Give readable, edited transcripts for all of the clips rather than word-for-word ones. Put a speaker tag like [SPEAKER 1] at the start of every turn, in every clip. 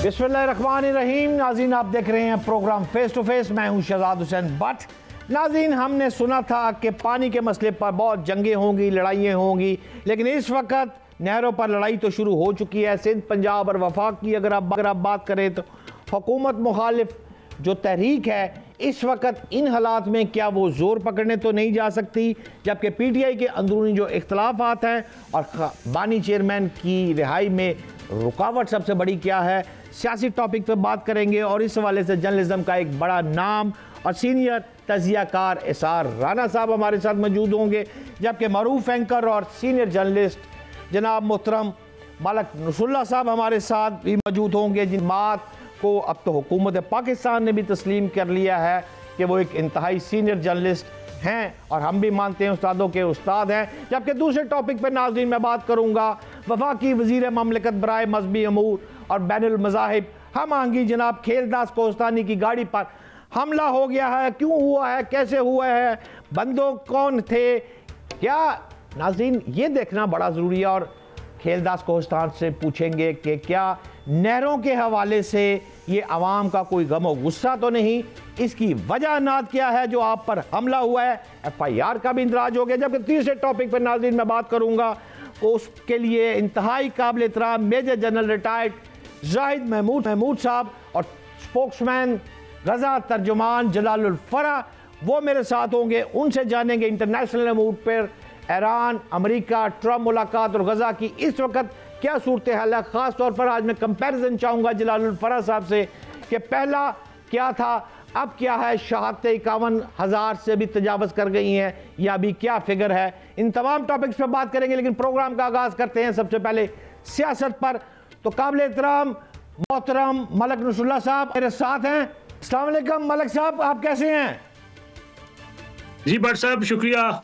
[SPEAKER 1] बिस्मिल्लाहिर्रहमानिर्रहीम। नाज़रीन, आप देख रहे हैं प्रोग्राम फेस टू फेस। मैं हूं शहजाद हुसैन बट। नाज़रीन, हमने सुना था कि पानी के मसले पर बहुत जंगें होंगी, लड़ाइयाँ होंगी, लेकिन इस वक्त नहरों पर लड़ाई तो शुरू हो चुकी है। सिंध, पंजाब और वफाक की अगर आप बात करें तो हुकूमत मुखालिफ जो तहरीक है इस वक्त इन हालात में क्या वो ज़ोर पकड़ने तो नहीं जा सकती, जबकि PTI के अंदरूनी जो इख्तलाफात हैं और बानी चेयरमैन की रिहाई में रुकावट सबसे बड़ी क्या है, सियासी टॉपिक पर बात करेंगे। और इस हवाले से जर्नलिज्म का एक बड़ा नाम और सीनियर तजियाकार एसार राना साहब हमारे साथ मौजूद होंगे, जबकि मरूफ एंकर और सीनियर जर्नलिस्ट जनाब मोहतरम मलक नसरुल्लाह साहब हमारे साथ भी मौजूद होंगे, जिन बात को अब तो हुकूमत पाकिस्तान ने भी तस्लीम कर लिया है कि वो एक इंतहाई सीनियर जर्नलिस्ट हैं और हम भी मानते हैं उस्तादों के उस्ताद हैं। जबकि दूसरे टॉपिक पर नाज़रीन मैं बात करूँगा वफाकी वज़ीर ममलिकत बराए मजहबी अमूर और बैनुल मज़ाहिब हम आहंगी जनाब खेलदास कोहस्तानी की गाड़ी पर हमला हो गया है। क्यों हुआ है, कैसे हुआ है, बंदों कौन थे, क्या? नाज़रीन, ये देखना बड़ा ज़रूरी है। और खेलदास कोहस्तान से पूछेंगे कि क्या नहरों के हवाले से ये आवाम का कोई गम और गुस्सा तो नहीं, इसकी वजह नात क्या है जो आप पर हमला हुआ है, FIR का भी इंदराज हो गया। जबकि तीसरे टॉपिक पर नाज़रीन मैं बात करूँगा उसके लिए इंतहाई काबिल एहतराम major general retired Zahid Mahmood साहब और स्पोक्समैन गजा तर्जुमान जलालुल फरा वो मेरे साथ होंगे। उनसे जानेंगे इंटरनेशनल मूड पर ईरान, अमेरिका, ट्रम्प मुलाकात और गजा की इस वक्त क्या सूरत हाल है। ख़ास तौर पर आज मैं कंपैरिजन चाहूँगा जलालुल फरा साहब से कि पहला क्या था, अब क्या है, शहादतें 51,000 से भी तजावज़ कर गई हैं या अभी क्या फिगर है। इन तमाम टॉपिक्स पर बात करेंगे, लेकिन प्रोग्राम का आगाज़ करते हैं सबसे पहले सियासत पर। तो काबिल एहतराम मोहतरम मलक नसरुल्लाह साहब मेरे साथ हैं। अस्सलाम वालेकुम मलक साहब, आप कैसे हैं?
[SPEAKER 2] जी भट्ट साहब, शुक्रिया।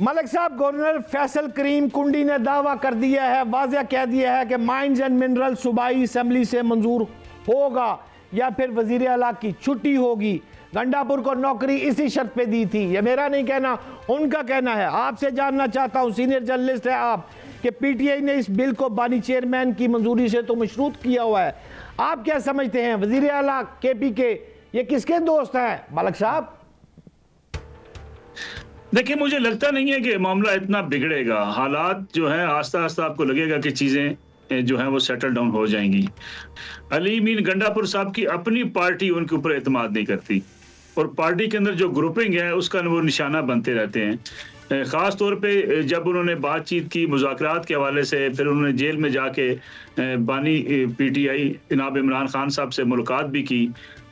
[SPEAKER 1] मलक साहब, गवर्नर फैसल करीम कुंडी ने दावा कर दिया है, वाज़ेह कह दिया है कि माइंस एंड मिनरल सूबाई असम्बली से मंजूर होगा या फिर वज़ीर आला की छुट्टी होगी। गंडापुर को नौकरी इसी शर्त पे दी थी। ये मेरा नहीं कहना, उनका कहना है। आपसे जानना चाहता हूँ, सीनियर जर्नलिस्ट है आप, कि PTI ने इस बिल को बानी चेयरमैन की मंजूरी से तो मशरूत किया हुआ है, आप क्या समझते हैं? वज़ीर आला KP के ये किसके दोस्त हैं मलक साहब?
[SPEAKER 2] देखिए, मुझे लगता नहीं है कि मामला इतना बिगड़ेगा। हालात जो है आस्ता आस्ता आपको लगेगा कि चीज़ें जो हैं वो सेटल डाउन हो जाएंगी। अली मीन गंडापुर साहब की अपनी पार्टी उनके ऊपर एतमाद नहीं करती और पार्टी के अंदर जो ग्रुपिंग है उसका वो निशाना बनते रहते हैं। ख़ास तौर पे जब उन्होंने बातचीत की मुज़ाकरात के हवाले से, फिर उन्होंने जेल में जाके बानी PTI जनाब इमरान खान साहब से मुलाकात भी की।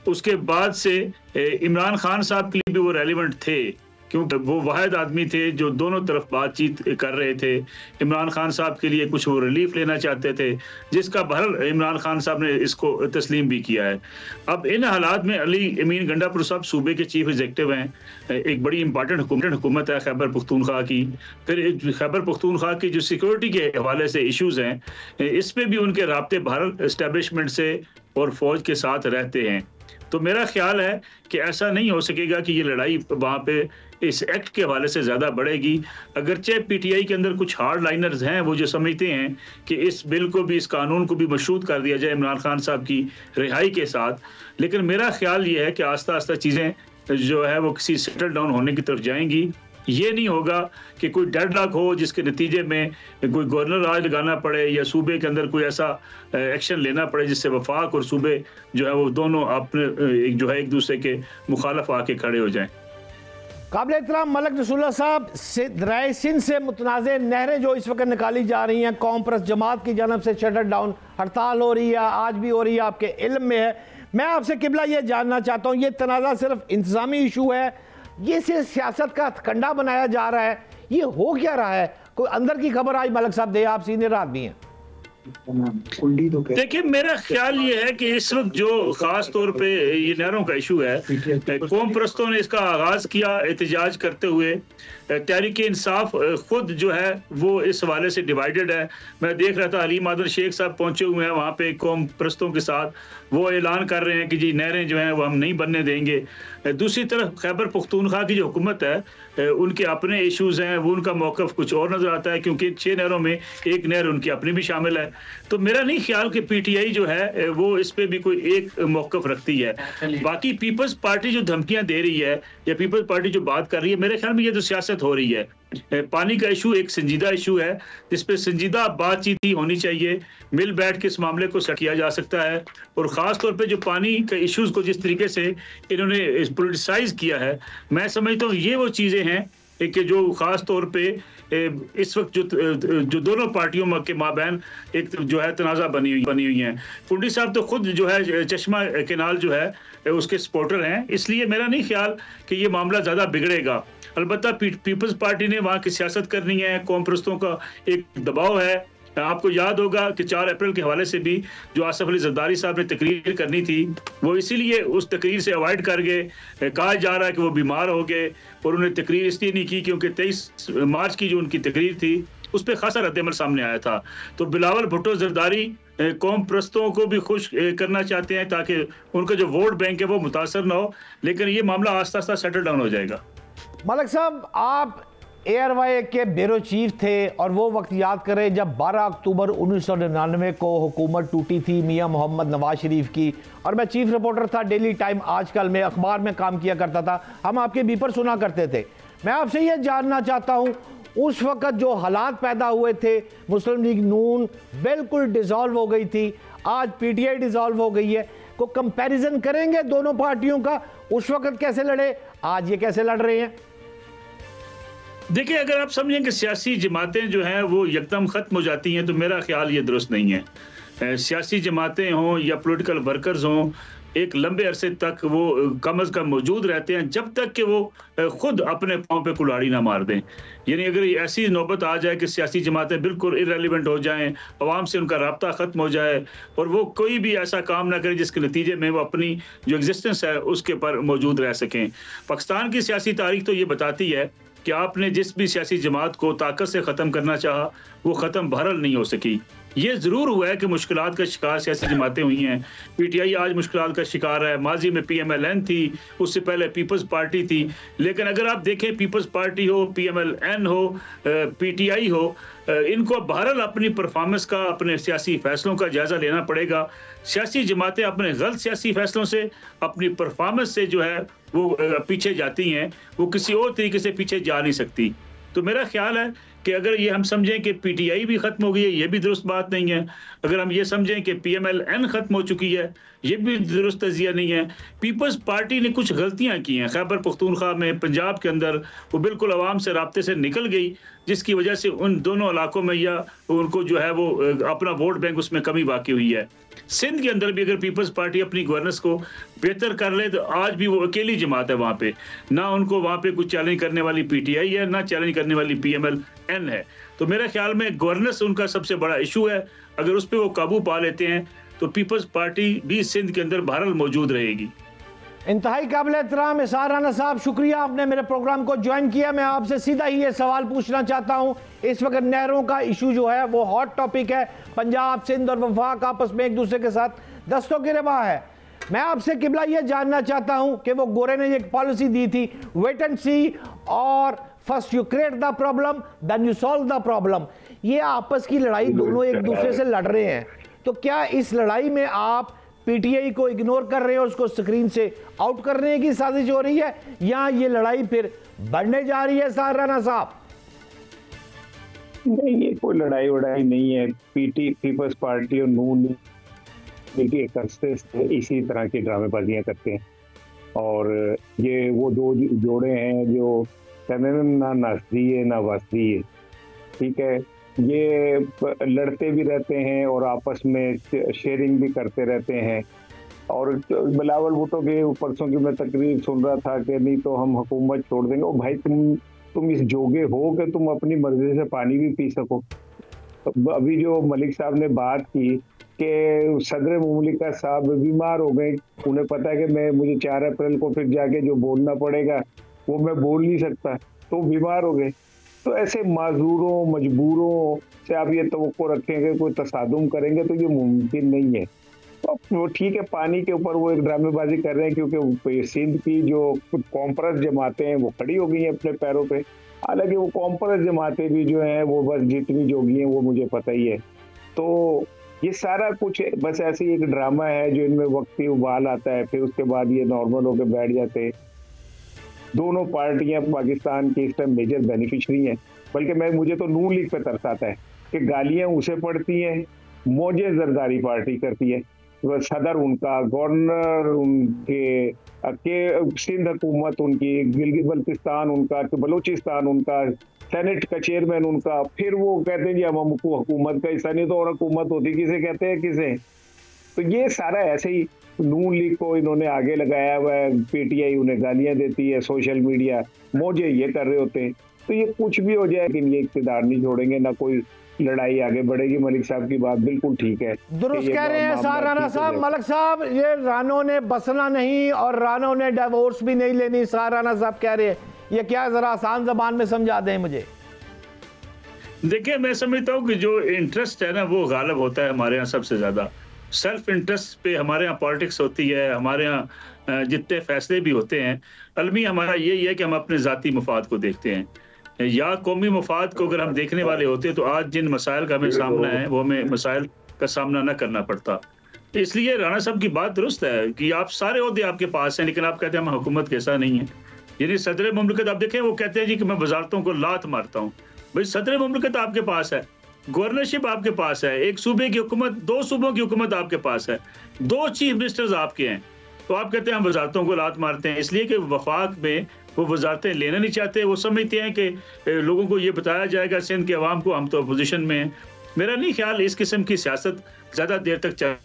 [SPEAKER 2] उसके बाद से इमरान खान साहब के लिए भी वो रेलिवेंट थे क्योंकि वो वाहिद आदमी थे जो दोनों तरफ बातचीत कर रहे थे। इमरान खान साहब के लिए कुछ वो रिलीफ लेना चाहते थे, जिसका बहर इमरान खान साहब ने इसको तस्लीम भी किया है। अब इन हालात में अली अमीन गंडापुर साहब सूबे के चीफ एग्जीक्यूटिव हैं, एक बड़ी इंपॉर्टेंट हुकूमत है खैबर पख्तूनख्वा की। फिर खैबर पख्तूनख्वा की जो सिक्योरिटी के हवाले से इशूज़ हैं, इस पर भी उनके राब्ते भारत इस्टेब्लिशमेंट से और फौज के साथ रहते हैं। तो मेरा ख्याल है कि ऐसा नहीं हो सकेगा कि ये लड़ाई वहाँ पे इस एक्ट के हवाले से ज़्यादा बढ़ेगी। अगरचे PTI के अंदर कुछ हार्ड लाइनर्स हैं वो जो समझते हैं कि इस बिल को भी, इस कानून को भी मशरूत कर दिया जाए इमरान खान साहब की रिहाई के साथ, लेकिन मेरा ख्याल ये है कि आस्ता आस्ता चीज़ें जो है वो किसी सेटल डाउन होने की तरफ जाएंगी। ये नहीं होगा कि कोई डेडलॉक हो जिसके नतीजे में कोई गवर्नर राज लगाना पड़े या सूबे के अंदर कोई ऐसा एक्शन लेना पड़े जिससे वफाक और सूबे जो है वो दोनों अपने जो है एक दूसरे के मुखालफ आके खड़े हो जाएं।
[SPEAKER 1] काबिल एहतराम मलक नसरुल्लाह साहब, दरियाए सिंध से मुतनाज़े नहरें जो इस वक्त निकाली जा रही हैं, कौम परस्त जमात की जानब से शटर डाउन हड़ताल हो रही है, आज भी हो रही है, आपके इल्म में है। मैं आपसे किबला ये जानना चाहता हूँ, ये तनाज़ा सिर्फ इंतज़ामी इशू है, ये सिर्फ सियासत का कंडा बनाया जा रहा है, ये हो क्या रहा है? कोई अंदर की खबर आज मलक साहब दे, आप सीनियर आदमी हैं।
[SPEAKER 2] देखिए, मेरा ख्याल ये है कि इस वक्त जो खास तौर पे ये नहरों का इशू है, कौम परस्तों ने इसका आगाज किया एहतजाज करते हुए। तहरीक इंसाफ खुद जो है वो इस हवाले से डिवाइडेड है। मैं देख रहा था अली मादन शेख साहब पहुंचे हुए हैं वहाँ पे कौम परस्तों के साथ, वो ऐलान कर रहे हैं कि जी नहरें जो हैं वो हम नहीं बनने देंगे। दूसरी तरफ खैबर पख्तूनख्वा की जो हुकूमत है उनके अपने इश्यूज़ हैं, वो उनका मौक़िफ़ कुछ और नज़र आता है, क्योंकि 6 नहरों में एक नहर उनकी अपनी भी शामिल है। तो मेरा नहीं ख्याल कि पीटीआई जो है वो इस पे भी कोई एक मौक़िफ़ रखती है। बाकी पीपल्स पार्टी जो धमकियां दे रही है या पीपल्स पार्टी जो बात कर रही है, मेरे ख्याल में ये तो सियासत हो रही है। पानी का इशू एक संजीदा इशू है जिस पे संजीदा बातचीत ही होनी चाहिए, मिल बैठ के इस मामले को सेट किया जा सकता है। और ख़ास तौर पे जो पानी के इश्यूज़ को जिस तरीके से इन्होंने पॉलिटिसाइज किया है, मैं समझता हूँ ये वो चीज़ें हैं कि जो ख़ास तौर पे इस वक्त जो दोनों पार्टियों के माबैन एक जो है तनाज़ा बनी हुई हैं। कुंडी साहब तो खुद जो है चश्मा केनाल जो है उसके सपोर्टर हैं, इसलिए मेरा नहीं ख्याल कि ये मामला ज़्यादा बिगड़ेगा। अलबत्ता पीपल्स पार्टी ने वहाँ की सियासत करनी है, कौम परस्तों का एक दबाव है। आपको याद होगा कि 4 अप्रैल के हवाले से भी जो आसिफ अली जरदारी साहब ने तकरीर करनी थी, वो इसीलिए उस तकरीर से अवॉइड कर गए। कहा जा रहा है कि वो बीमार हो गए और उन्हें तकरीर इसलिए नहीं की क्योंकि 23 मार्च की जो उनकी तकरीर थी उस पर खासा रद्द-ए-अमल सामने आया था। तो बिलावल भुट्टो जरदारी कौम परस्तों को भी खुश करना चाहते हैं ताकि उनका जो वोट बैंक है वो मुतासर ना हो, लेकिन ये मामला आस्ता आस्ता सेटल डाउन हो जाएगा।
[SPEAKER 1] मलिक साहब, आप एयरवाई के ब्यूरो चीफ थे और वो वक्त याद करें जब 12 अक्टूबर 1999 को हुकूमत टूटी थी मियां मोहम्मद नवाज शरीफ की, और मैं चीफ रिपोर्टर था डेली टाइम आजकल में, अखबार में काम किया करता था, हम आपके बीपर सुना करते थे। मैं आपसे ये जानना चाहता हूँ, उस वक्त जो हालात पैदा हुए थे, मुस्लिम लीग नून बिल्कुल डिसॉल्व हो गई थी, आज पीटीआई डिसॉल्व हो गई है, को कंपैरिजन करेंगे दोनों पार्टियों का? उस वक्त कैसे लड़े, आज ये कैसे लड़ रहे हैं?
[SPEAKER 2] देखिए, अगर आप समझें कि सियासी जमातें जो हैं वो एकदम ख़त्म हो जाती हैं तो मेरा ख्याल ये दुरुस्त नहीं है। सियासी जमातें हों या पॉलिटिकल वर्कर्स हों, एक लंबे अरसे तक वो कम अज़ कम मौजूद रहते हैं जब तक कि वो खुद अपने पाँव पे कुल्हाड़ी ना मार दें। यानी अगर ऐसी नौबत आ जाए कि सियासी जमातें बिल्कुल इररेलेवेंट हो जाएं, अवाम से उनका राब्ता ख़त्म हो जाए और वो कोई भी ऐसा काम ना करें जिसके नतीजे में वो अपनी जो एग्जिस्टेंस है उसके पर मौजूद रह सकें। पाकिस्तान की सियासी तारीख तो ये बताती है कि आपने जिस भी सियासी जमात को ताकत से ख़त्म करना चाहा वो ख़त्म बहरहाल नहीं हो सकी। ये ज़रूर हुआ है कि मुश्किलात का शिकार सियासी जमातें हुई हैं। पीटीआई आज मुश्किलात का शिकार है, माजी में पीएमएलएन थी, उससे पहले पीपल्स पार्टी थी। लेकिन अगर आप देखें पीपल्स पार्टी हो, पीएमएलएन हो, पीटीआई हो, इनको बहरहाल अपनी परफॉर्मेंस का, अपने सियासी फैसलों का जायज़ा लेना पड़ेगा। सियासी जमातें अपने गलत सियासी फैसलों से, अपनी परफॉर्मेंस से जो है वो पीछे जाती हैं, वो किसी और तरीके से पीछे जा नहीं सकती। तो मेरा ख्याल है कि अगर ये हम समझें कि पीटीआई भी खत्म हो गई है, ये भी दुरुस्त बात नहीं है। अगर हम ये समझें कि पीएमएलएन खत्म हो चुकी है, ये भी दुरुस्त तज़िया नहीं है। पीपल्स पार्टी ने कुछ गलतियां की हैं खैबर पख्तूनख्वा में, पंजाब के अंदर वो बिल्कुल आवाम से राब्ते से निकल गई, जिसकी वजह से उन दोनों इलाकों में या उनको जो है वो अपना वोट बैंक उसमें कमी वाक़ई हुई है। सिंध के अंदर भी अगर पीपल्स पार्टी अपनी गवर्नेंस को बेहतर कर ले तो आज भी वो अकेली जमात है वहाँ पे, ना उनको वहाँ पे कुछ चैलेंज करने वाली पीटीआई है, ना चैलेंज करने वाली पीएमएलएन है। तो मेरे ख्याल में गवर्नेंस उनका सबसे बड़ा इशू है। अगर उस पर वो काबू पा लेते हैं तो पीपल्स पार्टी भी सिंध के अंदर बहरहाल मौजूद रहेगी।
[SPEAKER 1] इंतहाई काबिल एहतराम इसार राना साहब, शुक्रिया आपने मेरे प्रोग्राम को ज्वाइन किया। मैं आपसे सीधा ही ये सवाल पूछना चाहता हूँ, इस वक्त नहरों का इशू जो है वो हॉट टॉपिक है। पंजाब, सिंध और वफाक आपस में एक दूसरे के साथ दस्तों की रवा है। मैं आपसे किबला ये जानना चाहता हूँ कि वो गोरे ने एक पॉलिसी दी थी, वेट एंड सी, और first you create the problem then you solve the problem. ये आपस की लड़ाई दोनों एक दूसरे से लड़ रहे हैं, तो क्या इस लड़ाई में आप पीटीआई को इग्नोर कर रहे हैं, उसको स्क्रीन से आउट करने की साजिश हो रही है, या ये लड़ाई फिर बढ़ने जा रही है? इसार राना साहब,
[SPEAKER 3] नहीं, ये कोई लड़ाई वड़ाई नहीं है। पीपल्स पार्टी और नून देखिए करते इसी तरह की ड्रामेबाजियां करते हैं, और ये वो दो जोड़े हैं जो कहते हैं ना नस्दी है ना वस्दी है, ठीक है। ये लड़ते भी रहते हैं और आपस में शेयरिंग भी करते रहते हैं। और बिलावल भुट्टो के परसों की मैं तकरीर सुन रहा था कि नहीं तो हम हुकूमत छोड़ देंगे। ओ भाई, तुम इस जोगे हो कि तुम अपनी मर्जी से पानी भी पी सको। अभी जो मलिक साहब ने बात की कि सदर मुमलिका साहब बीमार हो गए, उन्हें पता है कि मुझे 4 अप्रैल को फिर जाके जो बोलना पड़ेगा वो मैं बोल नहीं सकता, तो बीमार हो गए। तो ऐसे माजूरों मजबूरों से आप ये तवक्को रखेंगे कोई तसादुम करेंगे तो ये मुमकिन नहीं है। तो वो ठीक है, पानी के ऊपर वो एक ड्रामेबाजी कर रहे हैं क्योंकि सिंध की जो कॉम्प्रेस जमातें हैं वो खड़ी हो गई हैं अपने पैरों पे। हालांकि वो कॉम्प्रेस जमातें भी जो हैं वो बस जितनी जोगी हैं वो मुझे पता ही है, तो ये सारा कुछ बस ऐसे ही एक ड्रामा है जो इनमें वक्ती उबाल आता है, फिर उसके बाद ये नॉर्मल होकर बैठ जाते हैं। दोनों पार्टियां पाकिस्तान की इस टाइम मेजर बेनिफिशियरी हैं, बल्कि मुझे तो नून लीग पे तरस आता है कि गालियां उसे पड़ती हैं, मौजे जरदारी पार्टी करती है, सदर उनका, गवर्नर उनके, सिंध हुकूमत उनकी, गिलगित बल्तिस्तान उनका, बलूचिस्तान उनका, सेनेट का चेयरमैन उनका, फिर वो कहते हैं जी हम हमको हुकूमत का हिस्सा नहीं, तो और हुकूमत होती किसे कहते हैं, किसे? तो ये सारा ऐसे ही नून लीग को इन्होंने आगे लगाया हुआ है, पीटीआई उन्हें गालियां देती है, सोशल मीडिया मौजे ये कर रहे होते हैं। तो ये कुछ भी हो जाए लेकिन ये इक़्तिदार नहीं छोड़ेंगे, ना कोई लड़ाई आगे बढ़ेगी। मलिक साहब की बात बिल्कुल ठीक है,
[SPEAKER 1] दुरुस्त कह रहे हैं सार राना साहब। मलिक साहब, ये रानो ने बसना नहीं और रानो ने डिवोर्स भी नहीं लेनी, सार राना साहब कह रहे हैं, ये क्या, जरा आसान जबान में समझा दें मुझे।
[SPEAKER 2] देखिए, मैं समझता हूँ कि जो इंटरेस्ट है ना वो गालिब होता है हमारे यहाँ सबसे ज्यादा। सेल्फ इंटरेस्ट पे हमारे यहाँ पॉलिटिक्स होती है, हमारे यहाँ जितने फैसले भी होते हैं, अलमी हमारा यही है कि हम अपने ज़ाती मफाद को देखते हैं या कौमी मफाद को अगर हम देखने वाले होते तो आज जिन मसाइल का हमें सामना है वो हमें मसाइल का सामना न करना पड़ता। इसलिए राणा साहब की बात दुरुस्त है कि आप सारे ओहदे आपके पास हैं, लेकिन आप कहते हैं हम हुकूमत के ऐसा नहीं है। यानी सदर मुमलिकत आप देखें, वो कहते हैं जी कि मैं वजारतों को लात मारता हूँ। भाई, सदर मुमलिकत आपके पास है, गवर्नरशिप आपके पास है, एक सूबे की हुकूमत, 2 सूबों की हुकूमत आपके पास है, 2 चीफ मिनिस्टर्स आपके हैं, तो आप कहते हैं हम वजारतों को लात मारते हैं। इसलिए कि वफाक में वो वजारतें लेना नहीं चाहते। वो समझते हैं कि लोगों को ये बताया जाएगा सिंध के अवाम को हम तो अपोजिशन में हैं। मेरा नहीं ख्याल इस किस्म की सियासत ज़्यादा देर तक चल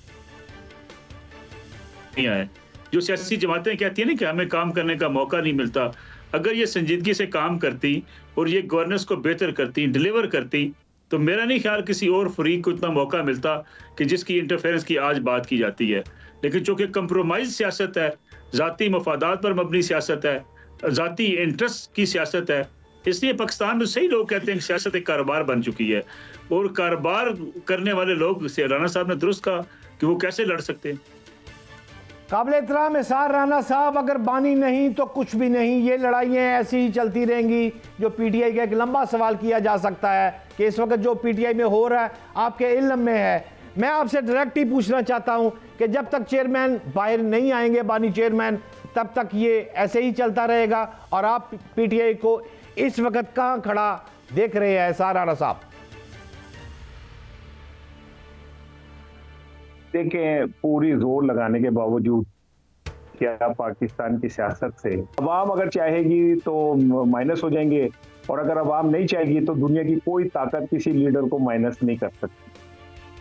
[SPEAKER 2] नहीं है। जो सियासी जमातें कहती हैं ना कि हमें काम करने का मौका नहीं मिलता, अगर ये संजीदगी से काम करती और ये गवर्नेंस को बेहतर करती, डिलीवर करती, तो मेरा नहीं ख्याल किसी और फरीक को इतना मौका मिलता कि जिसकी इंटरफेरेंस की आज बात की जाती है। लेकिन चूंकि कंप्रोमाइज सियासत है, ज़ाती मफादात पर मबनी सियासत है, ज़ाती इंटरेस्ट की सियासत है, इसलिए पाकिस्तान में सही लोग कहते हैं कि सियासत एक कारोबार बन चुकी है और कारोबार करने वाले लोग, राणा साहब ने दुरुस्त कहा कि वो कैसे लड़ सकते हैं।
[SPEAKER 1] काबिल एहतराम सार राना साहब, अगर बानी नहीं तो कुछ भी नहीं, ये लड़ाइयाँ ऐसी ही चलती रहेंगी। जो पीटीआई का एक लंबा सवाल किया जा सकता है कि इस वक्त जो पीटीआई में हो रहा है आपके इल्म में है। मैं आपसे डायरेक्ट ही पूछना चाहता हूं कि जब तक चेयरमैन बाहर नहीं आएंगे, बानी चेयरमैन, तब तक ये ऐसे ही चलता रहेगा और आप पीटीआई को इस वक्त कहां खड़ा देख रहे हैं सार राना साहब?
[SPEAKER 3] देखें, पूरी जोर लगाने के बावजूद क्या पाकिस्तान की सियासत से अवाम अगर चाहेगी तो माइनस हो जाएंगे, और अगर अवाम नहीं चाहेगी तो दुनिया की कोई ताकत किसी लीडर को माइनस नहीं कर सकती।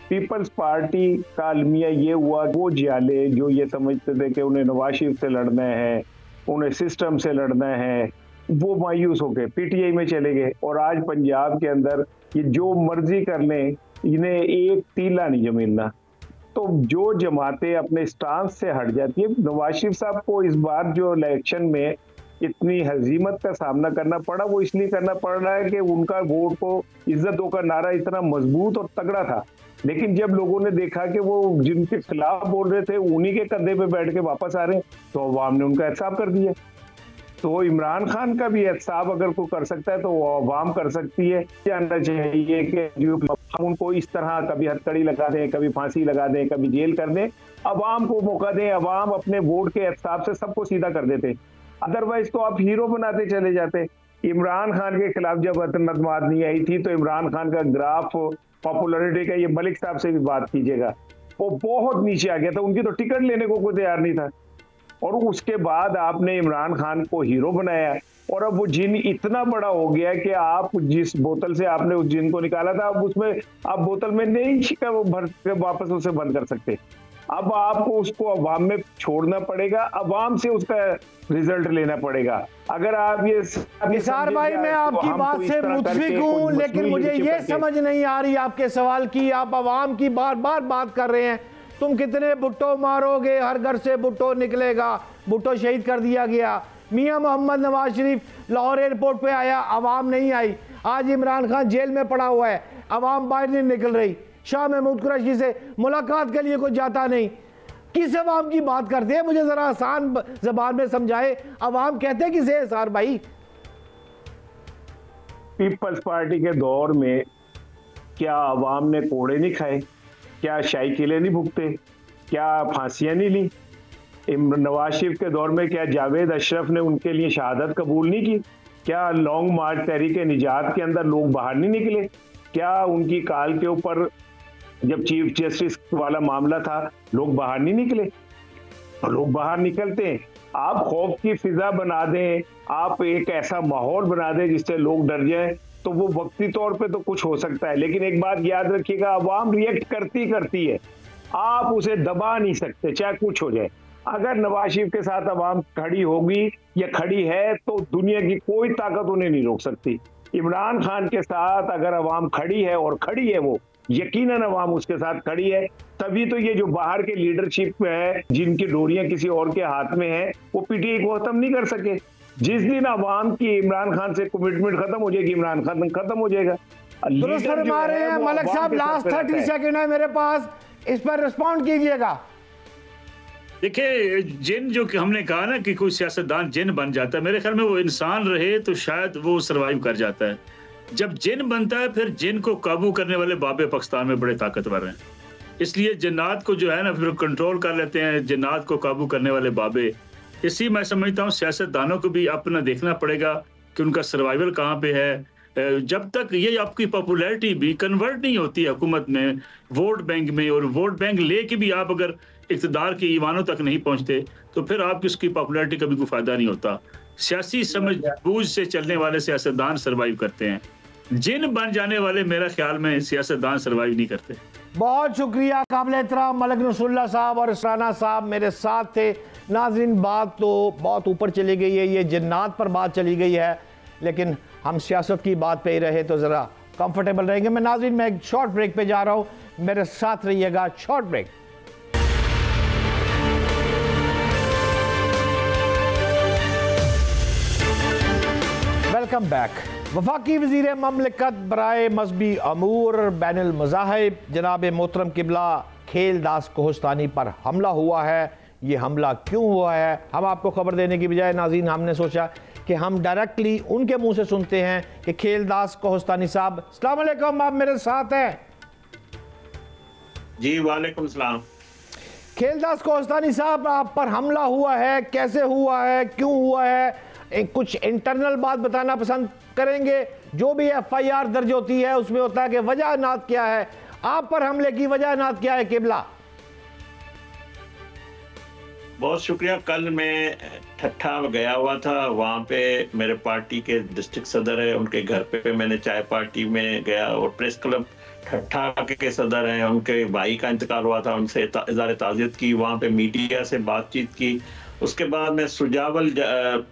[SPEAKER 3] पीपल्स पार्टी का अलमिया ये हुआ, वो जियाले जो ये समझते थे कि उन्हें नवाज शरीफ से लड़ना है, उन्हें सिस्टम से लड़ना है, वो मायूस हो गए, पीटीआई में चले गए। और आज पंजाब के अंदर ये जो मर्जी कर लें, इन्हें एक तीला नहीं जमीनना। तो जो जमातें अपने स्टांस से हट जाती है, नवाज शरीफ साहब को इस बार जो इलेक्शन में इतनी हजीमत का सामना करना पड़ा, वो इसलिए करना पड़ रहा है कि उनका वोट को इज्जत दो का नारा इतना मजबूत और तगड़ा था। लेकिन जब लोगों ने देखा कि वो जिनके खिलाफ बोल रहे थे उन्हीं के कंधे पे बैठ के वापस आ रहे हैं, तो अवाम ने उनका एहसाब कर दिया। तो इमरान खान का भी एहसाब अगर कोई कर सकता है तो वो अवाम कर सकती है। जानना चाहिए कि जो उनको इस तरह कभी हथकड़ी लगा दें, कभी फांसी लगा दें, कभी जेल कर दें, अवाम को मौका दें। अवाम अपने वोट के हिसाब से सबको सीधा कर देते, अदरवाइज तो आप हीरो बनाते चले जाते। इमरान खान के खिलाफ जब अतमदमाद नहीं आई थी तो इमरान खान का ग्राफ पॉपुलरिटी का, ये मलिक साहब से भी बात कीजिएगा, वो बहुत नीचे आ गया था, उनकी तो टिकट लेने को कोई तैयार नहीं था। और उसके बाद आपने इमरान खान को हीरो बनाया, और अब वो जिन इतना बड़ा हो गया कि आप जिस बोतल से आपने उस जिन को निकाला था, अब उसमें आप बोतल में नहीं छिका वो भर के वापस उसे बंद कर सकते। अब आपको उसको अवाम में छोड़ना पड़ेगा, अवाम से उसका रिजल्ट लेना पड़ेगा। अगर आप ये
[SPEAKER 1] निसार भाई, मैं आपकी बात से मुतफिक हूँ, लेकिन मुझे ये समझ नहीं आ रही आपके सवाल की। आप अवाम की बार बार बात कर रहे हैं, तुम कितने भुट्टो मारोगे, हर घर से भुट्टो निकलेगा, भुट्टो शहीद कर दिया गया। मियां मोहम्मद नवाज शरीफ लाहौर एयरपोर्ट पे आया, अवाम नहीं आई। आज इमरान खान जेल में पड़ा हुआ है, अवाम बाहर नहीं निकल रही। शाह महमूद कुरैशी से मुलाकात के लिए कोई जाता नहीं। किस अवाम की बात करते हैं, मुझे जरा आसान जबान में समझाए, अवाम कहते किसे है सार भाई?
[SPEAKER 3] पीपल्स पार्टी के दौर में क्या अवाम ने कोड़े नहीं खाए? क्या शाही किले नहीं भुगते? क्या फांसियां नहीं ली? नवाज शरीफ के दौर में क्या जावेद अशरफ ने उनके लिए शहादत कबूल नहीं की? क्या लॉन्ग मार्च तहरीक निजात के अंदर लोग बाहर नहीं निकले? क्या उनकी काल के ऊपर जब चीफ जस्टिस वाला मामला था लोग बाहर नहीं निकले? लोग बाहर निकलते हैं। आप खौफ की फिजा बना दें, आप एक ऐसा माहौल बना दें जिससे लोग डर जाएं, तो वो वक्ती तौर पे तो कुछ हो सकता है, लेकिन एक बात याद रखिएगा, अवाम रिएक्ट करती है, आप उसे दबा नहीं सकते चाहे कुछ हो जाए। अगर नवाज शरीफ के साथ अवाम खड़ी होगी या खड़ी है तो दुनिया की कोई ताकत उन्हें नहीं रोक सकती। इमरान खान के साथ अगर अवाम खड़ी है, और खड़ी है, वो यकीनन अवाम उसके साथ खड़ी है, तभी तो ये जो बाहर के लीडरशिप है जिनकी डोरियां किसी और के हाथ में है, वो पीटीआई को खत्म नहीं कर सके। जिस दिन अवाम की इमरान खान से कमिटमेंट खत्म हो जाएगी, इमरान खान खत्म हो जाएगा।
[SPEAKER 1] मलिक साहब, लास्ट 30 सेकंड है मेरे पास, इस पर रिस्पॉन्ड कीजिएगा।
[SPEAKER 2] देखिए, जिन जो कि हमने कहा ना कि कोई सियासतदान जिन बन जाता है, मेरे ख्याल में वो इंसान रहे तो शायद वो सरवाइव कर जाता है। जब जिन बनता है फिर जिन को काबू करने वाले बाबे पाकिस्तान में बड़े ताकतवर हैं, इसलिए जिन्नात को जो है ना फिर कंट्रोल कर लेते हैं, जिन्नात को काबू करने वाले बाबे। इसी मैं समझता हूँ सियासतदानों को भी अपना देखना पड़ेगा कि उनका सर्वाइवल कहाँ पे है। जब तक ये आपकी पॉपुलैरिटी भी कन्वर्ट नहीं होती है हुकूमत में, वोट बैंक में, और वोट बैंक लेके भी आप अगर इक़्तिदार के ईवानों तक नहीं पहुंचते तो फिर आपकी उसकी पॉपुलैरिटी का भी कोई फायदा नहीं होता। सियासी समझबूझ से चलने वाले सियासतदान सर्वाइव करते हैं, जिन बन जाने वाले मेरा ख्याल में सियासतदान सर्वाइव नहीं करते।
[SPEAKER 1] बहुत शुक्रिया, काबिल एहतराम मलिक नसरुल्लाह साहब और राना साहब मेरे साथ थे। नाज़रीन, बात तो बहुत ऊपर चली गई है, ये जिन्नात पर बात चली गई है, लेकिन हम सियासत की बात पे ही रहे तो ज़रा कंफर्टेबल रहेंगे। मैं नाज़रीन, मैं एक शॉर्ट ब्रेक पे जा रहा हूँ, मेरे साथ रहिएगा। Short break. Welcome back. वफाकी वज़ीर ममलिकत बराए मजहबी अमूर बैनुल मज़ाहिब जनाब मोहतरम किबला खेलदास कोहस्तानी पर हमला हुआ है। ये हमला क्यों हुआ है, हम आपको खबर देने की बजाय नाज़रीन हमने सोचा कि हम डायरेक्टली उनके मुंह से सुनते हैं कि खेलदास कोहस्तानी साहब, अस्सलाम वालेकुम, आप मेरे साथ हैं?
[SPEAKER 4] जी वालेकुम सलाम।
[SPEAKER 1] खेलदास कोहस्तानी साहब, आप पर हमला हुआ है, कैसे हुआ है, क्यों हुआ है, कुछ इंटरनल बात बताना पसंद करेंगे? जो भी FIR दर्ज होती है उसमें होता है कि वजह नात क्या है, आप पर हमले की वजह नात क्या है किबला?
[SPEAKER 4] बहुत शुक्रिया। कल मैं ठट्ठा गया हुआ था, वहाँ पे मेरे पार्टी के डिस्ट्रिक्ट सदर है, उनके घर पे मैंने चाय पार्टी में गया, और प्रेस क्लब ठट्ठा के सदर हैं, उनके भाई का इंतकाल हुआ था, उनसे इज़हार ताज़ियत की, वहाँ पे मीडिया से बातचीत की। उसके बाद मैं सुजावल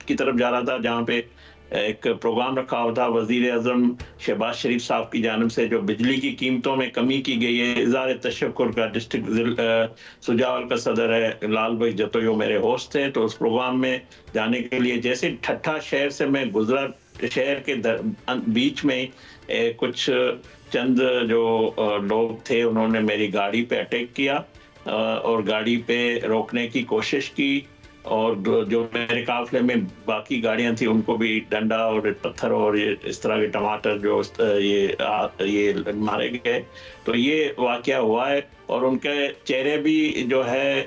[SPEAKER 4] की तरफ जा रहा था, जहाँ पे एक प्रोग्राम रखा हुआ था वज़ीर आज़म शहबाज शरीफ साहब की जानिब से, जो बिजली की कीमतों में कमी की गई है, इज़हार तशक्कुर का डिस्ट्रिक्ट सुजावल का सदर है लाल भाई जतोयो मेरे होस्ट थे। तो उस प्रोग्राम में जाने के लिए जैसे ठट्ठा शहर से मैं गुजरा, शहर के बीच में कुछ चंद जो लोग थे, उन्होंने मेरी गाड़ी पे अटैक किया और गाड़ी पे रोकने की कोशिश की, और जो मेरे काफिले में बाकी गाड़ियां थी उनको भी डंडा और पत्थर और ये इस तरह के टमाटर जो ये मारे गए। तो ये वाकया हुआ है, और उनके चेहरे भी जो है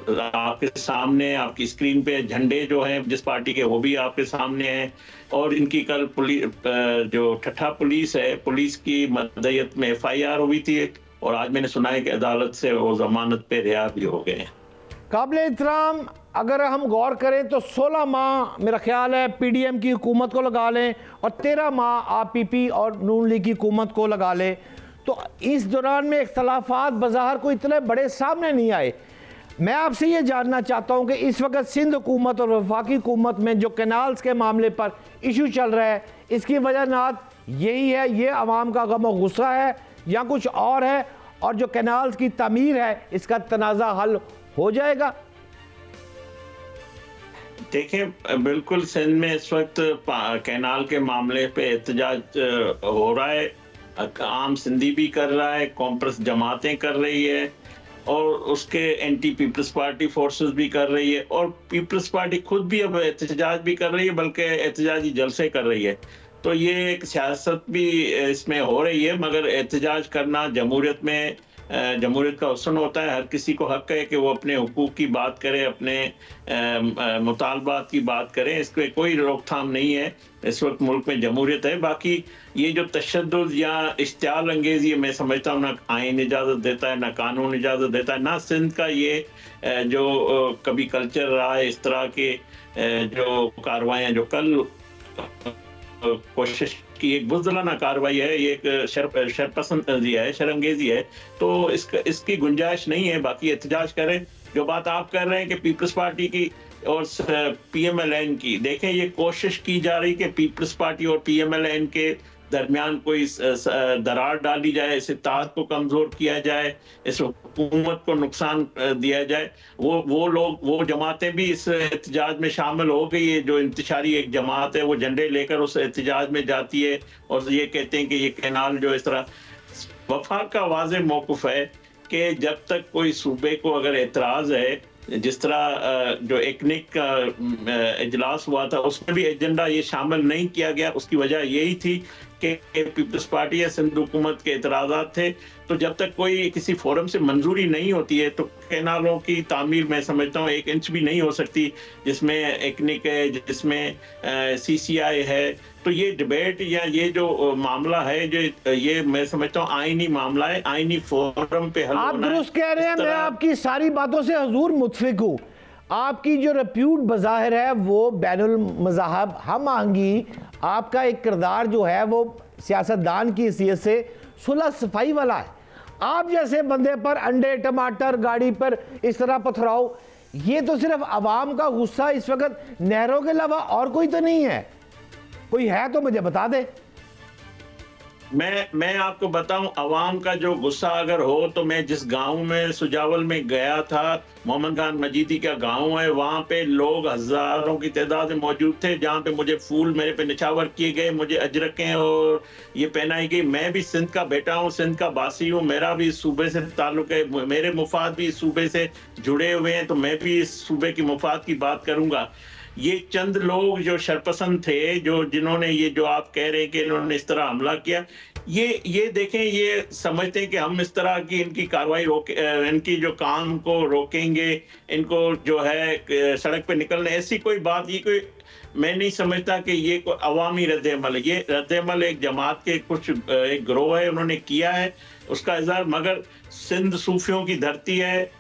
[SPEAKER 4] आपके सामने, आपकी स्क्रीन पे झंडे जो हैं जिस पार्टी के, वो भी आपके सामने हैं। और इनकी कल जो ठट्ठा पुलिस है, पुलिस की मदयत में FIR हुई थी, और आज मैंने सुना है कि अदालत से वो जमानत पे रिहा भी हो गए हैं।
[SPEAKER 1] काबिल एहतराम, अगर हम गौर करें तो 16 माह मेरा ख्याल है PDM की हुकूमत को लगा लें, और 13 माह आप PP और नून लीग की हुकूमत को लगा लें, तो इस दौरान में इख्तलाफात बज़ाहिर को इतने बड़े सामने नहीं आए। मैं आपसे ये जानना चाहता हूँ कि इस वक्त सिंध हुकूमत और वफाकी हुकूमत में जो कैनाल्स के मामले पर इशू चल रहा है, इसकी वजह नात यही है, ये अवाम का गम और गुस्सा है, या कुछ और है? और जो कैनाल्स की तमीर है, इसका तनाज़ा हल हो जाएगा?
[SPEAKER 4] देखिए, बिल्कुल सिंध में इस वक्त कैनाल के मामले पे एहतजाज हो रहा है, आम सिंधी भी कर रहा है, कॉम्प्रेस जमातें कर रही है, और उसके एंटी पीपल्स पार्टी फोर्सेस भी कर रही है, और पीपल्स पार्टी खुद भी अब एहतजाज भी कर रही है, बल्कि एहतजाजी जलसे कर रही है। तो ये एक सियासत भी इसमें हो रही है, मगर एहतजाज करना जमहूरियत में जमहूरियत का हुस्न होता है। हर किसी को हक है कि वो अपने हुकूक की बात करे, अपने मुतालबात की बात करें, इसके कोई रोकथाम नहीं है। इस वक्त मुल्क में जमहूरियत है। बाकी ये जो तशद्दुद या इश्तियाल अंगेज़ी, मैं समझता हूँ ना आइन इजाज़त देता है, ना कानून इजाज़त देता है, ना सिंध का ये जो कभी कल्चर रहा है इस तरह के जो कार्रवाइयाँ जो कल कोशिश की एक बुज़दिलाना कार्रवाई है, ये एक शरपसंदी है, शर्मंगेज़ी है, तो इसकी गुंजाइश नहीं है। बाकी एहतजाज करें। जो बात आप कर रहे हैं कि पीपल्स पार्टी की और पीएमएलएन की, देखें ये कोशिश की जा रही कि पीपल्स पार्टी और पीएमएलएन के दरमियान कोई दरार डाली जाए, इस इत्तेहाद को कमज़ोर किया जाए, इस हुकूमत को नुकसान दिया जाए। वो लोग, वो जमातें भी इस एहतजाज में शामिल हो गई है। जो इंतशारी एक जमात है वो झंडे लेकर उस एहतजाज में जाती है और ये कहते हैं कि ये कैनाल जो इस तरह। वफाक का वाज़ेह मौक़िफ़ है कि जब तक कोई सूबे को अगर एतराज़ है, जिस तरह जो एकनिक का इजलास हुआ था उसमें भी एजेंडा ये शामिल नहीं किया गया, उसकी वजह यही थी कि पीपल्स पार्टी या सिंध हुकूमत के एतराज़ात थे। तो जब तक कोई किसी फोरम से मंजूरी नहीं होती है तो कैनालों की तामीर मैं समझता हूँ 1 इंच भी नहीं हो सकती, जिसमें एकनिक है, जिसमें CCI है। तो ये डिबेट या ये जो मामला है, जो ये मैं समझता हूँ आईनी मामला है, आईनी फोरम पे हल होना है।
[SPEAKER 1] आप दुरुस्त कह रहे हैं, मैं आपकी सारी बातों से हजूर मुत्फिक हूँ। आपकी जो रिप्यूट बज़ाहिर है वो बैनुल मज़ाहब हम आहंगी, आपका एक किरदार जो है वो सियासतदान की हैसियत से सुलह सफाई वाला है। आप जैसे बंदे पर अंडे टमाटर गाड़ी पर इस तरह पथराओ, ये तो सिर्फ आवाम का गुस्सा इस वक्त नहरों के अलावा और कोई तो नहीं है। कोई है तो मुझे बता दे।
[SPEAKER 4] मैं आपको बताऊं, अवाम का जो गुस्सा अगर हो तो मैं जिस गांव में सुजावल में गया था, मोहम्मद खान मजीदी का गांव है, वहां पे लोग हजारों की तादाद में मौजूद थे, जहां पे मुझे फूल मेरे पे निछावर किए गए, मुझे अजरकें और ये पहनाई गई। मैं भी सिंध का बेटा हूँ, सिंध का बासी हूँ, मेरा भी इस सूबे से ताल्लुक है, मेरे मुफाद भी इस सूबे से जुड़े हुए हैं, तो मैं भी इस सूबे की मुफाद की बात करूंगा। ये चंद लोग जो शरपसंद थे, जो जिन्होंने ये जो आप कह रहे हैं कि इन्होंने इस तरह हमला किया, ये देखें, ये समझते हैं कि हम इस तरह की इनकी कार्रवाई इनकी जो काम को रोकेंगे, इनको जो है सड़क पे निकलने, ऐसी कोई बात, ये कोई मैं नहीं समझता कि ये कोई अवामी रद्द-ए-अमल है। ये रद्द-ए-अमल एक जमात के कुछ एक ग्रोह है, उन्होंने किया है उसका इज़हार। मगर सिंध सूफियों की धरती है,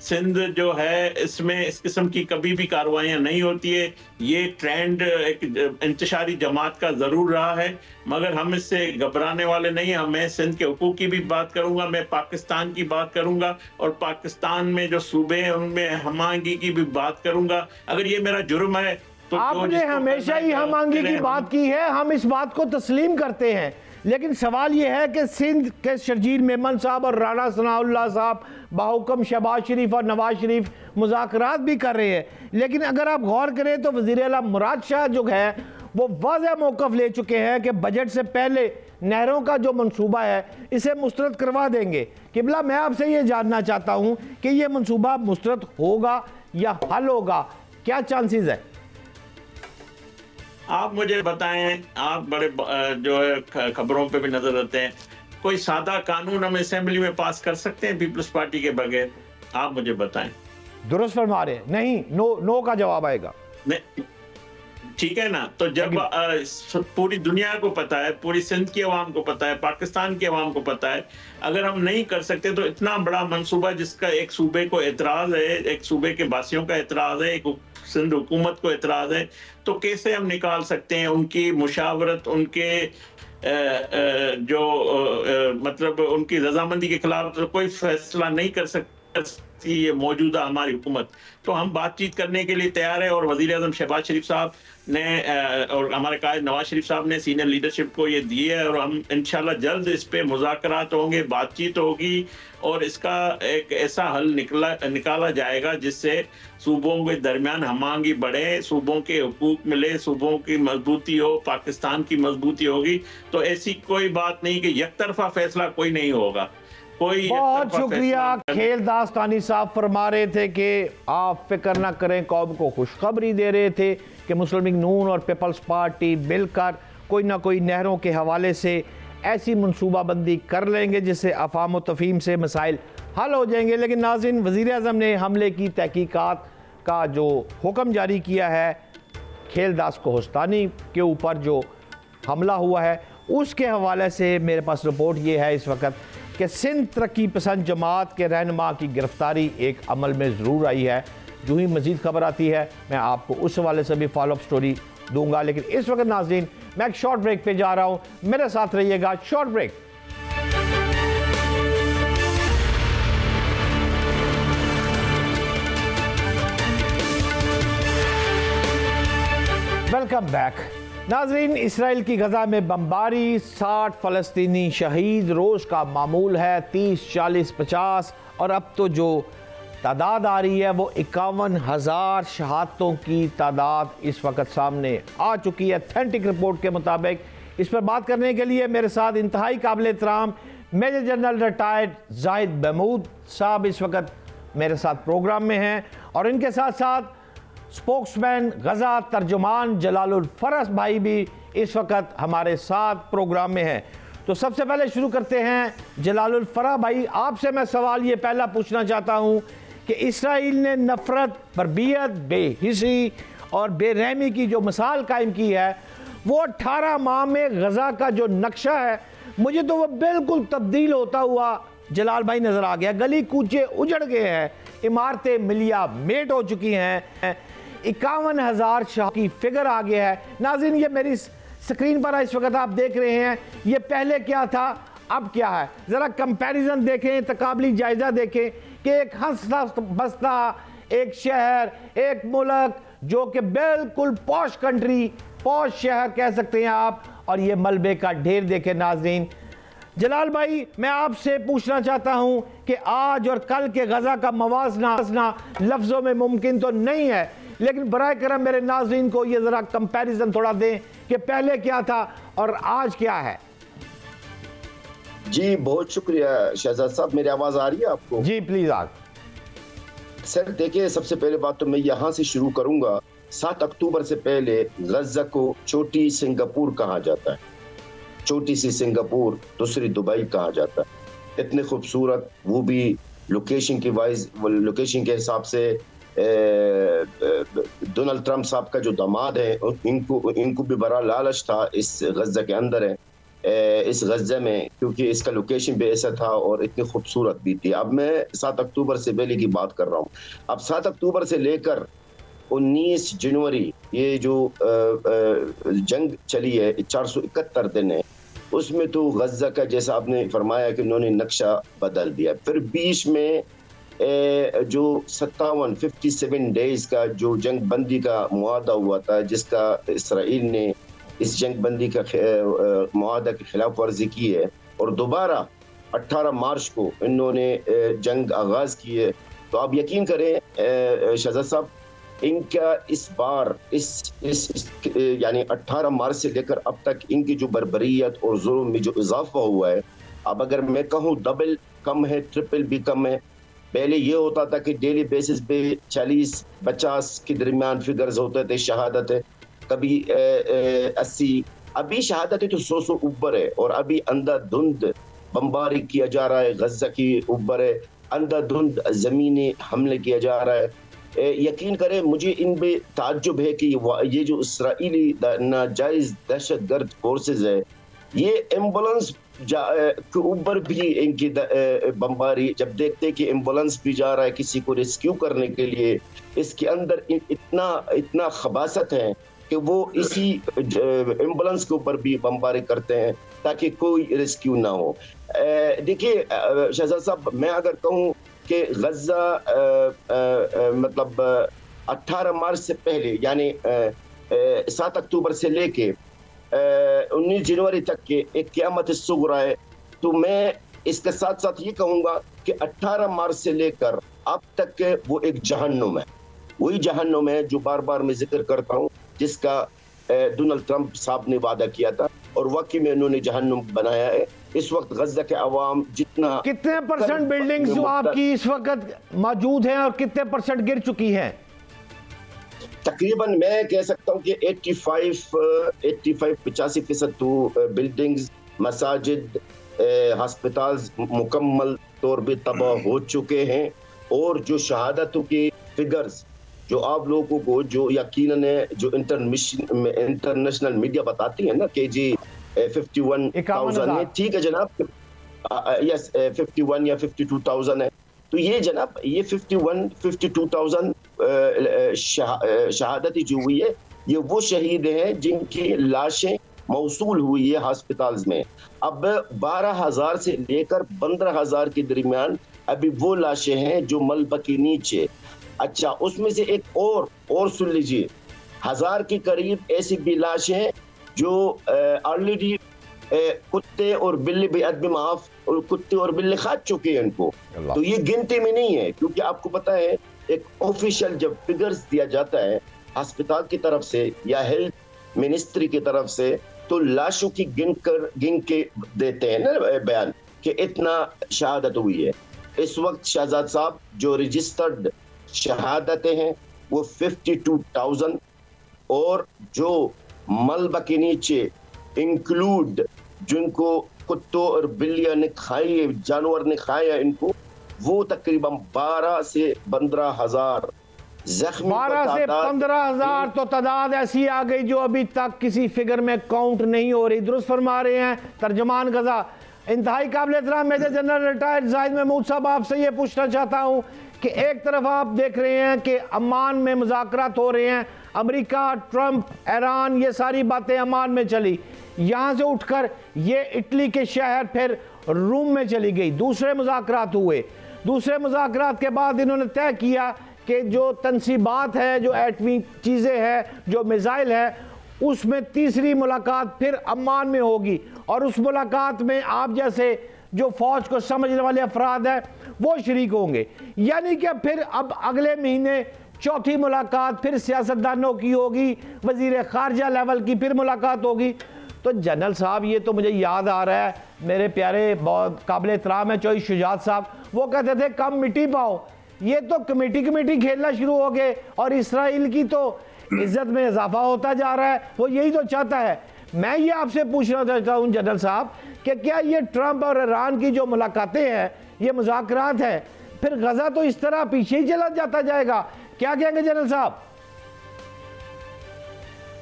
[SPEAKER 4] सिंध जो है इसमें इस किस्म की कभी भी कार्रवाइयाँ नहीं होती है। ये ट्रेंड एक इंतशारी जमात का ज़रूर रहा है, मगर हम इससे घबराने वाले नहीं हैं। मैं सिंध के हुकूक की भी बात करूंगा, मैं पाकिस्तान की बात करूंगा और पाकिस्तान में जो सूबे हैं उनमें हम-आहंगी की भी बात करूंगा। अगर ये मेरा जुर्म है तो
[SPEAKER 1] आपने हमेशा ही हम-आहंगी की बात की है, हम इस बात को तस्लीम करते हैं। लेकिन सवाल यह है कि सिंध के शर्जील मेमन साहब और राणा सनाउल्लाह साहब बाहुकम शहबाज शरीफ और नवाज शरीफ मुज़ाकरात भी कर रहे हैं, लेकिन अगर आप गौर करें तो वज़ीर आला मुराद शाह जो है वो वाज़ेह मौक़िफ़ ले चुके हैं कि बजट से पहले नहरों का जो मंसूबा है इसे मुस्तरद करवा देंगे। किबला, मैं आपसे ये जानना चाहता हूँ कि ये मंसूबा मुस्तरद होगा या हल होगा, क्या चांसेस है?
[SPEAKER 4] आप मुझे बताएं, आप बड़े जो है खबरों पे भी नजर रखते हैं, कोई सादा कानून हम असेंबली में पास कर सकते हैं पीपल्स पार्टी के बगैर? आप मुझे बताएं।
[SPEAKER 1] दुरुस्त फरमा रहे हैं, नहीं, नो का जवाब आएगा।
[SPEAKER 4] ठीक है ना, तो जब पूरी दुनिया को पता है, पूरी सिंध की आवाम को पता है, पाकिस्तान की आवाम को पता है, अगर हम नहीं कर सकते तो इतना बड़ा मंसूबा जिसका एक सूबे को एतराज है, एक सूबे के बासियों का एतराज है, एक सिंध हुकूमत को एतराज है, तो कैसे हम निकाल सकते हैं? उनकी मुशावरत, उनके मतलब उनकी रजामंदी के खिलाफ तो कोई फैसला नहीं कर सकती ये मौजूदा हमारी हुकूमत। तो हम बातचीत करने के लिए तैयार है और वज़ीर आज़म शहबाज शरीफ साहब ने और हमारे कायद नवाज शरीफ साहब ने सीनियर लीडरशिप को ये दिए है और हम इंशाल्लाह जल्द इस पे मुज़ाकरात होंगे, बातचीत होगी और इसका एक ऐसा हल निकाला जाएगा जिससे सूबों के दरमियान हम-आहंगी बढ़े, सूबों के हुकूक मिले, सूबों की मजबूती हो, पाकिस्तान की मजबूती होगी। तो ऐसी कोई बात नहीं कि यकतरफा फैसला कोई नहीं होगा।
[SPEAKER 1] बहुत शुक्रिया। खेल दास्तानी साहब फरमा रहे थे कि आप फिक्र ना करें, कौम को खुशखबरी दे रहे थे कि मुस्लिम लीग नून और पीपल्स पार्टी मिलकर कोई ना कोई नहरों के हवाले से ऐसी मनसूबाबंदी कर लेंगे जिससे अफाम व तफहीम से मसाइल हल हो जाएंगे। लेकिन नाज़रीन, वज़ीर-ए-आज़म ने हमले की तहकीकात का जो हुक्म जारी किया है, खेलदास कोहस्तानी के ऊपर जो हमला हुआ है, उसके हवाले से मेरे पास रिपोर्ट ये है इस वक्त कि सिंध तरक्की पसंद जमात के रहनुमा की गिरफ्तारी एक अमल में ज़रूर आई है। जो ही मज़ीद खबर आती है मैं आपको उस हवाले से भी फॉलोअप स्टोरी दूंगा। लेकिन इस वक्त नाज़रीन, मैं एक शॉर्ट ब्रेक पे जा रहा हूँ, मेरे साथ रहिएगा। Short break. वेलकम बैक नाजरीन। इसराइल की गजा में बमबारी, 60 फ़लस्तीनी शहीद, रोज़ का मामूल है 30, 40, 50 और अब तो जो तादाद आ रही है वो 51,000 शहादतों की तादाद इस वक्त सामने आ चुकी है अथेंटिक रिपोर्ट के मुताबिक। इस पर बात करने के लिए मेरे साथ इंतहाई काबिल एहतराम major general retired Zahid Mahmood साहब इस वक्त मेरे साथ प्रोग्राम में हैं और इनके साथ साथ स्पोक्समैन गजा तर्जुमान जलालुल फरस भाई भी इस वक्त हमारे साथ प्रोग्राम में हैं। तो सबसे पहले शुरू करते हैं जलालुल फरह भाई, आपसे मैं सवाल ये पहला पूछना चाहता हूँ कि इसराइल ने नफ़रत, बर्बियत, बेहिसी और बेरहमी की जो मिसाल कायम की है, वो 18 माह में गजा का जो नक्शा है, मुझे तो वो बिल्कुल तब्दील होता हुआ जलाल भाई नज़र आ गया। गली कूचे उजड़ गए हैं, इमारतें मिलिया मेट हो चुकी हैं, 51,000 शाह की फिगर आ गया है। नाज़रीन, ये मेरी स्क्रीन पर इस वक्त आप देख रहे हैं, ये पहले क्या था अब क्या है, ज़रा कंपैरिजन देखें, तकाबली जायज़ा देखें कि एक हंसता बसता एक शहर, एक मुल्क जो कि बिल्कुल पॉश कंट्री, पॉश शहर कह सकते हैं आप, और ये मलबे का ढेर देखें। नाज़रीन, जलाल भाई, मैं आपसे पूछना चाहता हूं कि आज और कल के गजा का मवाजना लफ्ज़ों में मुमकिन तो नहीं है, लेकिन बराए करम मेरे नाज़रीन को ये ज़रा कंपैरिजन थोड़ा दें कि पहले क्या था और आज क्या है।
[SPEAKER 5] जी बहुत शुक्रिया शहजाद साहब, मेरी आवाज़ आ रही है आपको?
[SPEAKER 1] जी प्लीज़। आज
[SPEAKER 5] सर देखिए, सबसे पहले बात तो मैं यहाँ से शुरू करूँगा। 7 अक्टूबर से पहले गजा को छोटी सिंगापुर कहा जाता है, छोटी सी सिंगापुर, दूसरी दुबई कहा जाता है। इतने खूबसूरत, वो भी लोकेशन के हिसाब से। डोनाल्ड ट्रंप साहब का जो दामाद है, इनको भी बड़ा लालच था इस गजा के अंदर है, इस गजा में, क्योंकि इसका लोकेशन भी ऐसा था और इतनी खूबसूरत भी थी। अब मैं 7 अक्टूबर से पहले की बात कर रहा हूँ। अब 7 अक्टूबर से लेकर 19 जनवरी ये जो जंग चली है, 471 दिन है, उसमें तो गजा का जैसा आपने फरमाया कि उन्होंने नक्शा बदल दिया। फिर बीच में जो 57 डेज का जो जंग बंदी का मुआहदा हुआ था, जिसका इसराइल ने इस जंग बंदी का मुआहदा की खिलाफ वर्जी की है, और दोबारा 18 मार्च को इन्होंने जंग आगाज की है। तो आप यकीन करें शहजाद साहब, इनका इस बार इस यानी 18 मार्च से लेकर अब तक इनकी जो बर्बरियत और जुल्म में जो इजाफा हुआ है, अब अगर मैं कहूँ डबल कम है, ट्रिपल भी कम है। पहले ये होता था कि डेली बेसिस पे 40-50 के दरमियान फिगर्स होते थे शहादत है, कभी 80, अभी शहादत तो 100 ऊपर है। और अभी अंधाधुंध बमबारी किया जा रहा है, गजा की ऊपर है, अंधाधुंध ज़मीनी हमले किया जा रहा है। यकीन करें, मुझे इन पे ताज्जुब है कि ये जो इसराइली नाजायज दहशतगर्द फोर्सेज है, ये एम्बुलेंस के ऊपर भी इनकी बमबारी, जब देखते हैं कि एम्बुलेंस भी जा रहा है किसी को रेस्क्यू करने के लिए, इसके अंदर इतना खबासत है कि वो इसी एम्बुलेंस के ऊपर भी बमबारी करते हैं ताकि कोई रेस्क्यू ना हो। देखिए शहजाद साहब, मैं अगर कहूँ कि गजा मतलब 18 मार्च से पहले यानी 7 अक्टूबर से लेके 19 जनवरी तक के एक क़यामत सुग़रा है। तो मैं इसके साथ साथ ये कहूँगा कि 18 मार्च से लेकर अब तक के वो एक जहन्नुम है, वही जहन्नुम है जो बार बार मैं जिक्र करता हूँ, जिसका डोनाल्ड ट्रंप साहब ने वादा किया था और वाकई में उन्होंने जहन्नुम बनाया है। इस वक्त गजा के अवाम जितना,
[SPEAKER 1] कितने परसेंट बिल्डिंग्स जो आपकी इस वक्त मौजूद हैं और कितने परसेंट गिर चुकी हैं?
[SPEAKER 5] तकरीबन मैं कह सकता हूँ कि 85-85% तो बिल्डिंग्स, मसाजिद, हस्पताल्स मुकम्मल तौर पे तबाह हो चुके हैं। और जो शहादतों के फिगर्स जो आप लोगों को जो यकीनन जो इंटरनेशनल मीडिया बताती है ना कि जी 51,000 है, ठीक है जनाब, यस 51 या 52,000 है, तो ये जनाब ये 52,000 शहादती जो हुई है ये वो शहीद हैं जिनकी लाशें मौसूल हुई है हस्पताल्स में। अब 12,000 से लेकर 15,000 के दरमियान अभी वो लाशें हैं जो मलबा के नीचे। अच्छा, उसमें से एक और सुन लीजिए, 1000 के करीब ऐसी भी लाशें हैं जो ऑलरेडी कुत्ते और बिल्ली बेअदबी माफ और कुत्ते और बिल्ली खा चुके हैं इनको। तो ये गिनती में नहीं है, क्योंकि आपको पता है एक ऑफिशियल जब फिगर्स दिया जाता है अस्पताल की तरफ से या हेल्थ मिनिस्ट्री की तरफ से, तो लाशों की गिन के देते हैं ना बयान कि इतना शहादत हुई है। इस वक्त शहजाद साहब जो रजिस्टर्ड शहादतें हैं वो 52,000 और जो मलबा के नीचे इंक्लूड जिनको कुत्तों और बिल्लियां ने खाई, जानवर ने खाया इनको, वो तकरीबन 12 से 15,000 जख्मी।
[SPEAKER 1] 12 से 15,000 तो तादाद ऐसी आ गई जो अभी तक किसी फिगर में काउंट नहीं हो रही। दुरुस्त फरमा रहे हैं तर्जमान गजा। इंतहाई काबिल एहतराम major general retired Zahid Mahmood साहब, आपसे ये पूछना चाहता हूँ कि एक तरफ आप देख रहे हैं कि अमान में मुज़ाकरात हो रहे हैं, अमेरिका, ट्रंप, ईरान, ये सारी बातें अमान में चली, यहाँ से उठकर ये इटली के शहर फिर रूम में चली गई, दूसरे मुज़ाकरात हुए। दूसरे मुज़ाकरात के बाद इन्होंने तय किया कि जो तनसीबात है, जो एटमी चीज़ें हैं, जो मिसाइल है, उसमें तीसरी मुलाकात फिर अम्मान में होगी और उस मुलाकात में आप जैसे जो फौज को समझने वाले अफराद हैं वो शरीक होंगे। यानी कि फिर अब अगले महीने चौथी मुलाकात फिर सियासतदानों की होगी, वजीर खारजा लेवल की फिर मुलाकात होगी। तो जनरल साहब ये तो मुझे याद आ रहा है, मेरे प्यारे बहुत काबिल एहतराम है चौधरी शुजात साहब, वो कहते थे कम मिट्टी पाओ, ये तो कमेटी खेलना शुरू हो गए और इसराइल की तो इज्जत में इजाफा होता जा रहा है, वो यही तो चाहता है। मैं ये आपसे पूछना चाहता हूँ जनरल साहब कि क्या ये ट्रंप और ईरान की जो मुलाकातें हैं, ये मुज़ाकरात हैं, फिर गजा तो इस तरह पीछे ही चला जाता जाएगा, क्या कहेंगे जनरल साहब?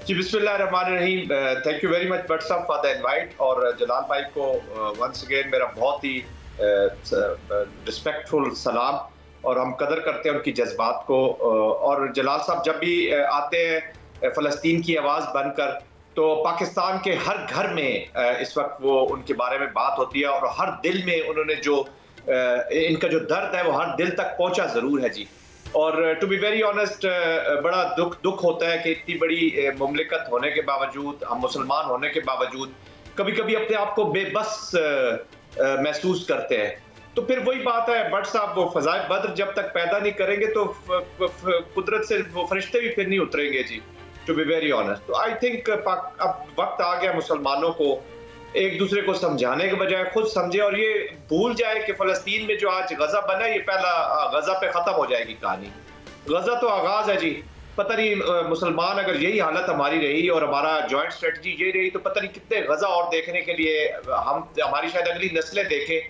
[SPEAKER 6] जी बिस्मिल्लाहिर्रहमानिर्रहीम, thank you very much Bhatt साहब फॉर द इनवाइट। और जलाल भाई को वंस अगेन मेरा बहुत ही रिस्पेक्टफुल सलाम, और हम कदर करते हैं उनकी जज्बात को। और जलाल साहब जब भी आते हैं फ़लस्तीन की आवाज़ बनकर, तो पाकिस्तान के हर घर में इस वक्त वो उनके बारे में बात होती है और हर दिल में उन्होंने जो इनका जो दर्द है वो हर दिल तक पहुंचा ज़रूर है जी। और टू बी वेरी ऑनेस्ट, बड़ा दुख होता है कि इतनी बड़ी मुमलिकत होने के बावजूद, हम मुसलमान होने के बावजूद कभी कभी अपने आप को बेबस महसूस करते हैं। तो फिर वही बात है भट्ट साहब, वो फ़ज़ाए बद्र जब तक पैदा नहीं करेंगे तो कुदरत से वो फरिश्ते भी फिर नहीं उतरेंगे जी, टू बी वेरी ऑनेस्ट। तो आई थिंक अब वक्त आ गया मुसलमानों को एक दूसरे को समझाने के बजाय खुद समझे और ये भूल जाए कि फ़लस्तीन में जो आज गजा बना है, ये पहला गजा पे ख़त्म हो जाएगी कहानी। गजा तो आगाज़ है जी। पता नहीं मुसलमान अगर यही हालत हमारी रही और हमारा जॉइंट स्ट्रेटजी ये रही, तो पता नहीं कितने गजा और देखने के लिए हमारी शायद अगली नस्लें देखें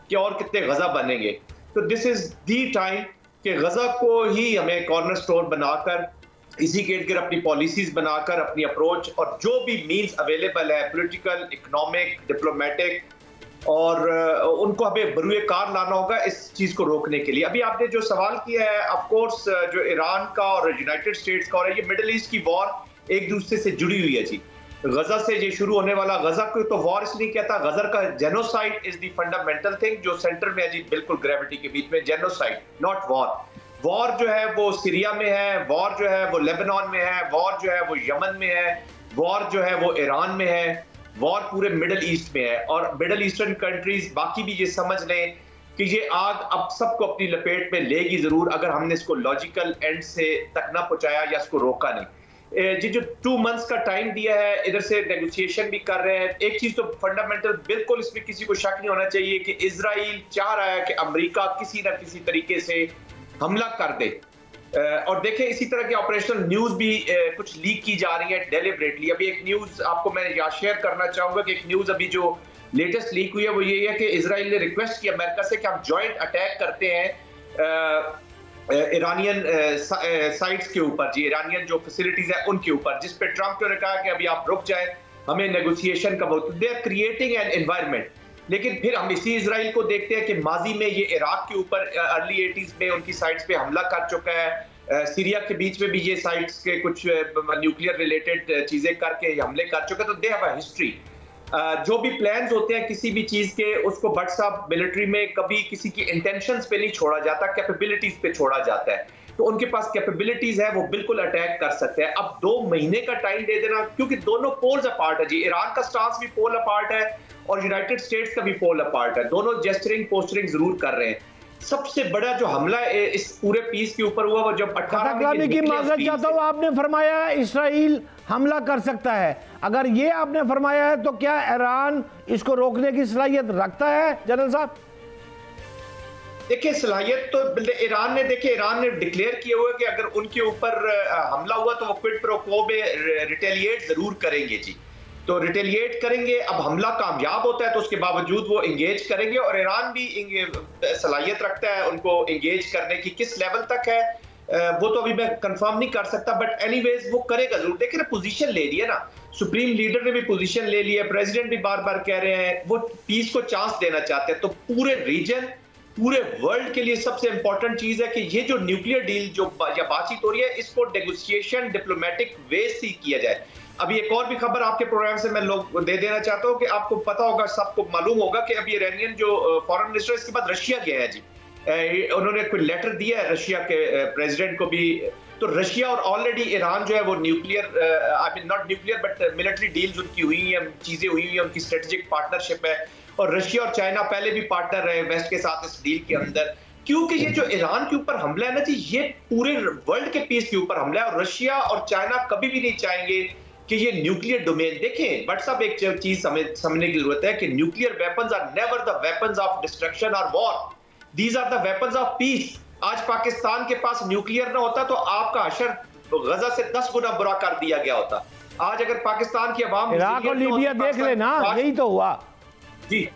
[SPEAKER 6] कि और कितने गजा बनेंगे। तो दिस इज दी टाइम कि गजा को ही हमें कॉर्नर स्टोन बनाकर, इसी के इर्द अपनी पॉलिसीज बनाकर, अपनी अप्रोच और जो भी मीन्स अवेलेबल है, पॉलिटिकल, इकोनॉमिक, डिप्लोमेटिक, और उनको हमें बरूए कार लाना होगा इस चीज को रोकने के लिए। अभी आपने जो सवाल किया है, ऑफ कोर्स जो ईरान का और यूनाइटेड स्टेट्स का, और ये मिडिल ईस्ट की वॉर एक दूसरे से जुड़ी हुई है जी। गजा से ये शुरू होने वाला, गजा को तो वॉर इसलिए कहता, गजा का genocide is the fundamental thing जो सेंटर में है जी, बिल्कुल ग्रेविटी के बीच में, जेनोसाइड नॉट वॉर। वॉर जो है वो सीरिया में है, वॉर जो है वो लेबनान में है, वॉर जो है वो यमन में है, वॉर जो है वो ईरान में है, वॉर पूरे मिडिल ईस्ट में है। और मिडिल ईस्टर्न कंट्रीज बाकी भी ये समझ लें कि ये आग अब सबको अपनी लपेट में लेगी जरूर, अगर हमने इसको लॉजिकल एंड से तक ना पहुंचाया या इसको रोका नहीं। जी जो 2 months का टाइम दिया है, इधर से नेगोशिएशन भी कर रहे हैं। एक चीज तो फंडामेंटल बिल्कुल इसमें किसी को शक नहीं होना चाहिए कि इजराइल चाह रहा है कि अमेरिका किसी ना किसी तरीके से हमला कर दे। और देखें इसी तरह की ऑपरेशनल न्यूज भी कुछ लीक की जा रही है डेलिबरेटली। अभी एक न्यूज आपको मैं यहाँ शेयर करना चाहूंगा कि एक न्यूज अभी जो लेटेस्ट लीक हुई है वो ये है कि इजराइल ने रिक्वेस्ट किया अमेरिका से कि हम जॉइंट अटैक करते हैं ईरानियन साइट्स के ऊपर, जी ईरानियन जो फैसिलिटीज है उनके ऊपर, जिस पे ट्रंप ने कहा कि अभी आप रुक जाए, हमें नेगोशिएशन का बहुत, they are creating an environment. लेकिन फिर हम इसी इजराइल को देखते हैं कि माजी में ये इराक के ऊपर अर्ली 80s में उनकी साइट्स पे हमला कर चुका है, सीरिया के बीच में भी ये साइट्स के कुछ न्यूक्लियर रिलेटेड चीजें करके हमले कर चुके, तो दे हैव अ हिस्ट्री। जो भी प्लान्स होते हैं किसी भी चीज के, उसको बट साहब मिलिट्री में कभी किसी की इंटेंशंस पे नहीं छोड़ा जाता, कैपेबिलिटीज पे छोड़ा जाता है। तो उनके पास कैपेबिलिटीज है, वो बिल्कुल अटैक कर सकते हैं। अब 2 महीने का टाइम दे देना, क्योंकि दोनों पोल्स अपार्ट है जी, ईरान का स्टांस भी पोल अपार्ट है और यूनाइटेड स्टेट्स का भी पोल अपार्ट है, दोनों जेस्चरिंग पोस्टरिंग जरूर कर रहे हैं। सबसे बड़ा जो हमला इस पूरे पीस के ऊपर हुआ वो जब 18
[SPEAKER 1] की माजरत चाहता हूं, आपने फरमाया इस्राइल हमला कर सकता है, अगर ये आपने फरमाया है तो क्या ईरान इसको रोकने की सलाहियत रखता है जनरल साहब?
[SPEAKER 6] देखिए सलाहियत तो ईरान ने डिक्लेयर किया हुआ है कि अगर उनके ऊपर हमला हुआ तो वो क्विड प्रो क्वो में रिटेलिएट जरूर करेंगे जी, तो रिटेलिएट करेंगे। अब हमला कामयाब होता है तो उसके बावजूद वो एंगेज करेंगे, और ईरान भी सलाहियत रखता है उनको एंगेज करने की, किस लेवल तक है वो तो अभी मैं कंफर्म नहीं कर सकता, बट एनीवेज वो करेगा जरूर। देखिए ना पोजीशन ले लिया ना, सुप्रीम लीडर ने भी पोजीशन ले लिया, प्रेसिडेंट भी बार बार कह रहे हैं वो पीस को चांस देना चाहते हैं। तो पूरे रीजन, पूरे वर्ल्ड के लिए सबसे इंपॉर्टेंट चीज है कि ये जो न्यूक्लियर डील जो या बातचीत हो रही है, इसको नेगोशिएशन डिप्लोमेटिक वे से किया जाए। अभी एक और भी खबर आपके प्रोग्राम से मैं लोग दे देना चाहता हूं कि आपको पता होगा, सबको मालूम होगा कि अभी ईरानियन जो फॉरेन मिनिस्टर, इसके बाद रशिया गया है जी, उन्होंने कोई लेटर दिया है रशिया के प्रेसिडेंट को भी। तो रशिया और ऑलरेडी ईरान जो है वो nuclear, I mean not nuclear but military deals उनकी हुई हैं, चीजें हुई हैं, उनकी स्ट्रेटेजिक पार्टनरशिप है। और रशिया और चाइना पहले भी पार्टनर रहे वेस्ट के साथ इस डील के अंदर, क्योंकि ये जो ईरान के ऊपर हमला है ना जी, ये पूरे वर्ल्ड के पीस के ऊपर हमला है, और रशिया और चाइना कभी भी नहीं चाहेंगे कि ये न्यूक्लियर डोमेन। देखें बट साहब एक चीज समझने की जरूरत है कि nuclear weapons are never the weapons of destruction और war, these are the weapons of peace. आज पाकिस्तान के पास न्यूक्लियर ना होता तो आपका हशर गजा से 10 गुना बुरा कर दिया गया होता। आज अगर पाकिस्तान की आवाम,
[SPEAKER 1] इराक और लीबिया देख लेना, यही तो हुआ
[SPEAKER 6] जी,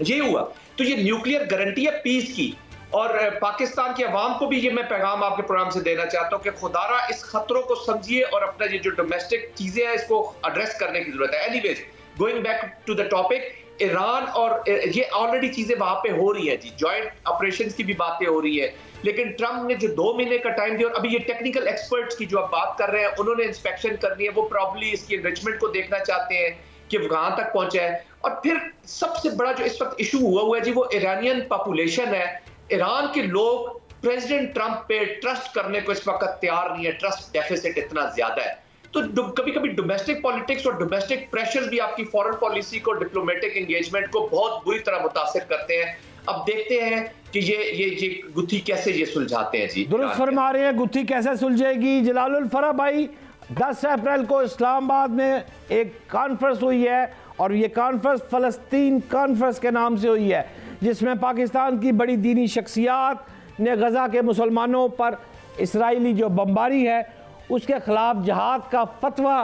[SPEAKER 6] यही हुआ। तो ये न्यूक्लियर गारंटी है पीस की, और पाकिस्तान की आवाम को भी ये मैं पैगाम आपके प्रोग्राम से देना चाहता हूं कि खुदारा इस खतरों को समझिए और अपना ये जो डोमेस्टिक चीजें हैं इसको एड्रेस करने की जरूरत है। Anyways going back to the topic, Iran और ये ऑलरेडी चीजें वहां पे हो रही है जी, जॉइंट ऑपरेशंस की भी बातें हो रही है, लेकिन ट्रंप ने जो 2 महीने का टाइम दिया, और अभी ये टेक्निकल एक्सपर्ट्स की जो आप बात कर रहे हैं उन्होंने इंस्पेक्शन करनी है, वो प्रॉब्ली इसकी एनरिचमेंट को देखना चाहते हैं कि कहां तक पहुंचा है। और फिर सबसे बड़ा जो इस वक्त इशू हुआ है जी, वो ईरानियन पॉपुलेशन है। ईरान के लोग प्रेसिडेंट ट्रंप पे ट्रस्ट करने को इस वक्त तैयार नहीं है, ट्रस्ट डेफिसिट इतना ज्यादा है। तो कभी कभी डोमेस्टिक पॉलिटिक्स और डोमेस्टिक प्रेशर्स भी आपकी फॉरेन पॉलिसी को, डिप्लोमेटिक एंगेजमेंट को बहुत बुरी तरह मुतासिर करते हैं। अब देखते हैं कि ये गुत्थी कैसे ये सुलझाते हैं जी।
[SPEAKER 1] दुरुस्त फरमा रहे हैं, गुत्थी कैसे सुलझेगी। जलालुल फराह भाई, 10 अप्रैल को इस्लामाबाद में एक कॉन्फ्रेंस हुई है, और ये कॉन्फ्रेंस फ़लस्तीन कॉन्फ्रेंस के नाम से हुई है, जिसमें पाकिस्तान की बड़ी दीनी शख्सियात ने गज़ा के मुसलमानों पर इसराइली जो बमबारी है उसके ख़िलाफ़ जहाद का फतवा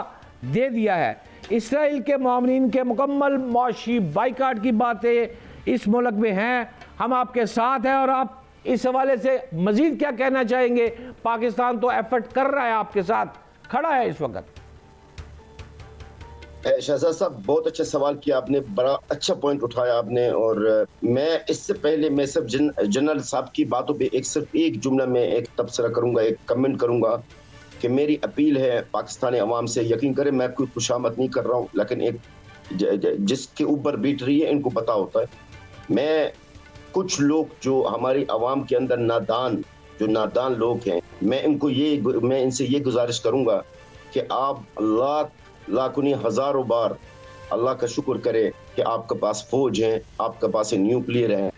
[SPEAKER 1] दे दिया है। इसराइल के मामलीन के मुकम्मल मुआशी बाइकाट की बातें इस मुल्क में हैं, हम आपके साथ हैं, और आप इस हवाले से मज़ीद क्या कहना चाहेंगे? पाकिस्तान तो एफर्ट कर रहा है, आपके साथ खड़ा है इस वक्त।
[SPEAKER 5] शहजाद साहब बहुत अच्छा सवाल किया आपने, बड़ा अच्छा पॉइंट उठाया आपने। और मैं इससे पहले मैं सब जनरल साहब की बातों पे सिर्फ एक जुमला में एक तबसरा करूंगा, एक कमेंट करूंगा कि मेरी अपील है पाकिस्तानी अवाम से, यकीन करें मैं कोई खुशामद नहीं कर रहा हूँ, लेकिन एक जिसके ऊपर बीत रही है इनको पता होता है। मैं कुछ लोग जो हमारी अवाम के अंदर नादान लोग हैं, मैं इनसे ये गुजारिश करूंगा कि आप लाखों हजारों बार अल्लाह का शुक्र करें कि आपके पास फौज है, आपके पास न्यूक्लियर है,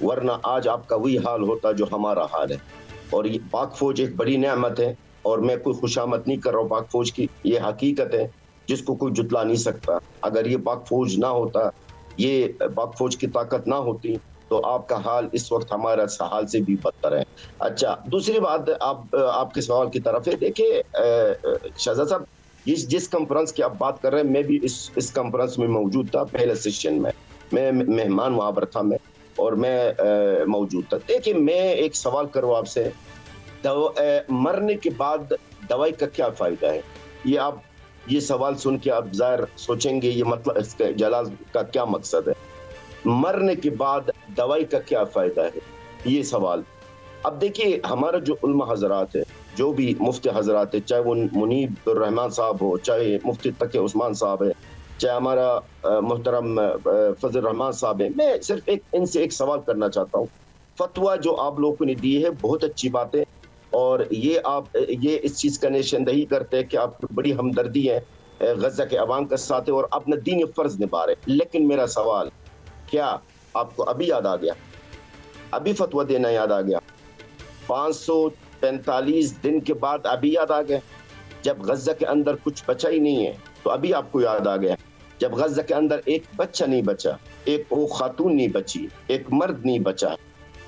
[SPEAKER 5] वरना आज आपका वही हाल होता जो हमारा हाल है। और ये पाक फौज एक बड़ी नेमत है, और मैं कोई खुशामद नहीं कर रहा हूँ पाक फौज की, ये हकीकत है जिसको कोई जुतला नहीं सकता। अगर ये पाक फौज ना होता, ये पाक फौज की ताकत ना होती, तो आपका हाल इस वक्त हमारा हाल से भी बदतर है। अच्छा, दूसरी बात आपके सवाल की तरफ है। देखिए शहजाद साहब, जिस कॉन्फ्रेंस की आप बात कर रहे हैं, मैं भी इस कॉन्फ्रेंस में मौजूद था, पहले सेशन में मैं मेहमान वहां पर था मैं, और मैं मौजूद था। देखिए मैं एक सवाल करूँ आपसे, मरने के बाद दवाई का क्या फायदा है? ये सवाल सुन के आप ज़ाहिर सोचेंगे ये मतलब इसका जलाल का क्या मकसद है, मरने के बाद दवाई का क्या फायदा है, ये सवाल। अब देखिए हमारा जो उलमा हजरात है, जो भी मुफ्ती हजरात है, चाहे वो मुनीब रहमान साहब हो, चाहे मुफ्ती तकी उस्मान साहब है, चाहे हमारा मोहतरम फजल रहमान साहब है, मैं सिर्फ इनसे एक सवाल करना चाहता हूँ। फतवा जो आप लोगों ने दी है बहुत अच्छी बात है, और ये इस चीज़ का निशानदही करते हैं कि आपको बड़ी हमदर्दी है गजा के अवाम के साथ है और अपना दीनी फ़र्ज निभा रहे। लेकिन मेरा सवाल, क्या आपको अभी याद आ गया, अभी फतवा देना याद आ गया, 545 दिन के बाद अभी याद आ गया? जब गजा के अंदर कुछ बचा ही नहीं है तो अभी आपको याद आ गया? जब गजा के अंदर एक बच्चा नहीं बचा, एक वो खातून नहीं बची, एक मर्द नहीं बचा,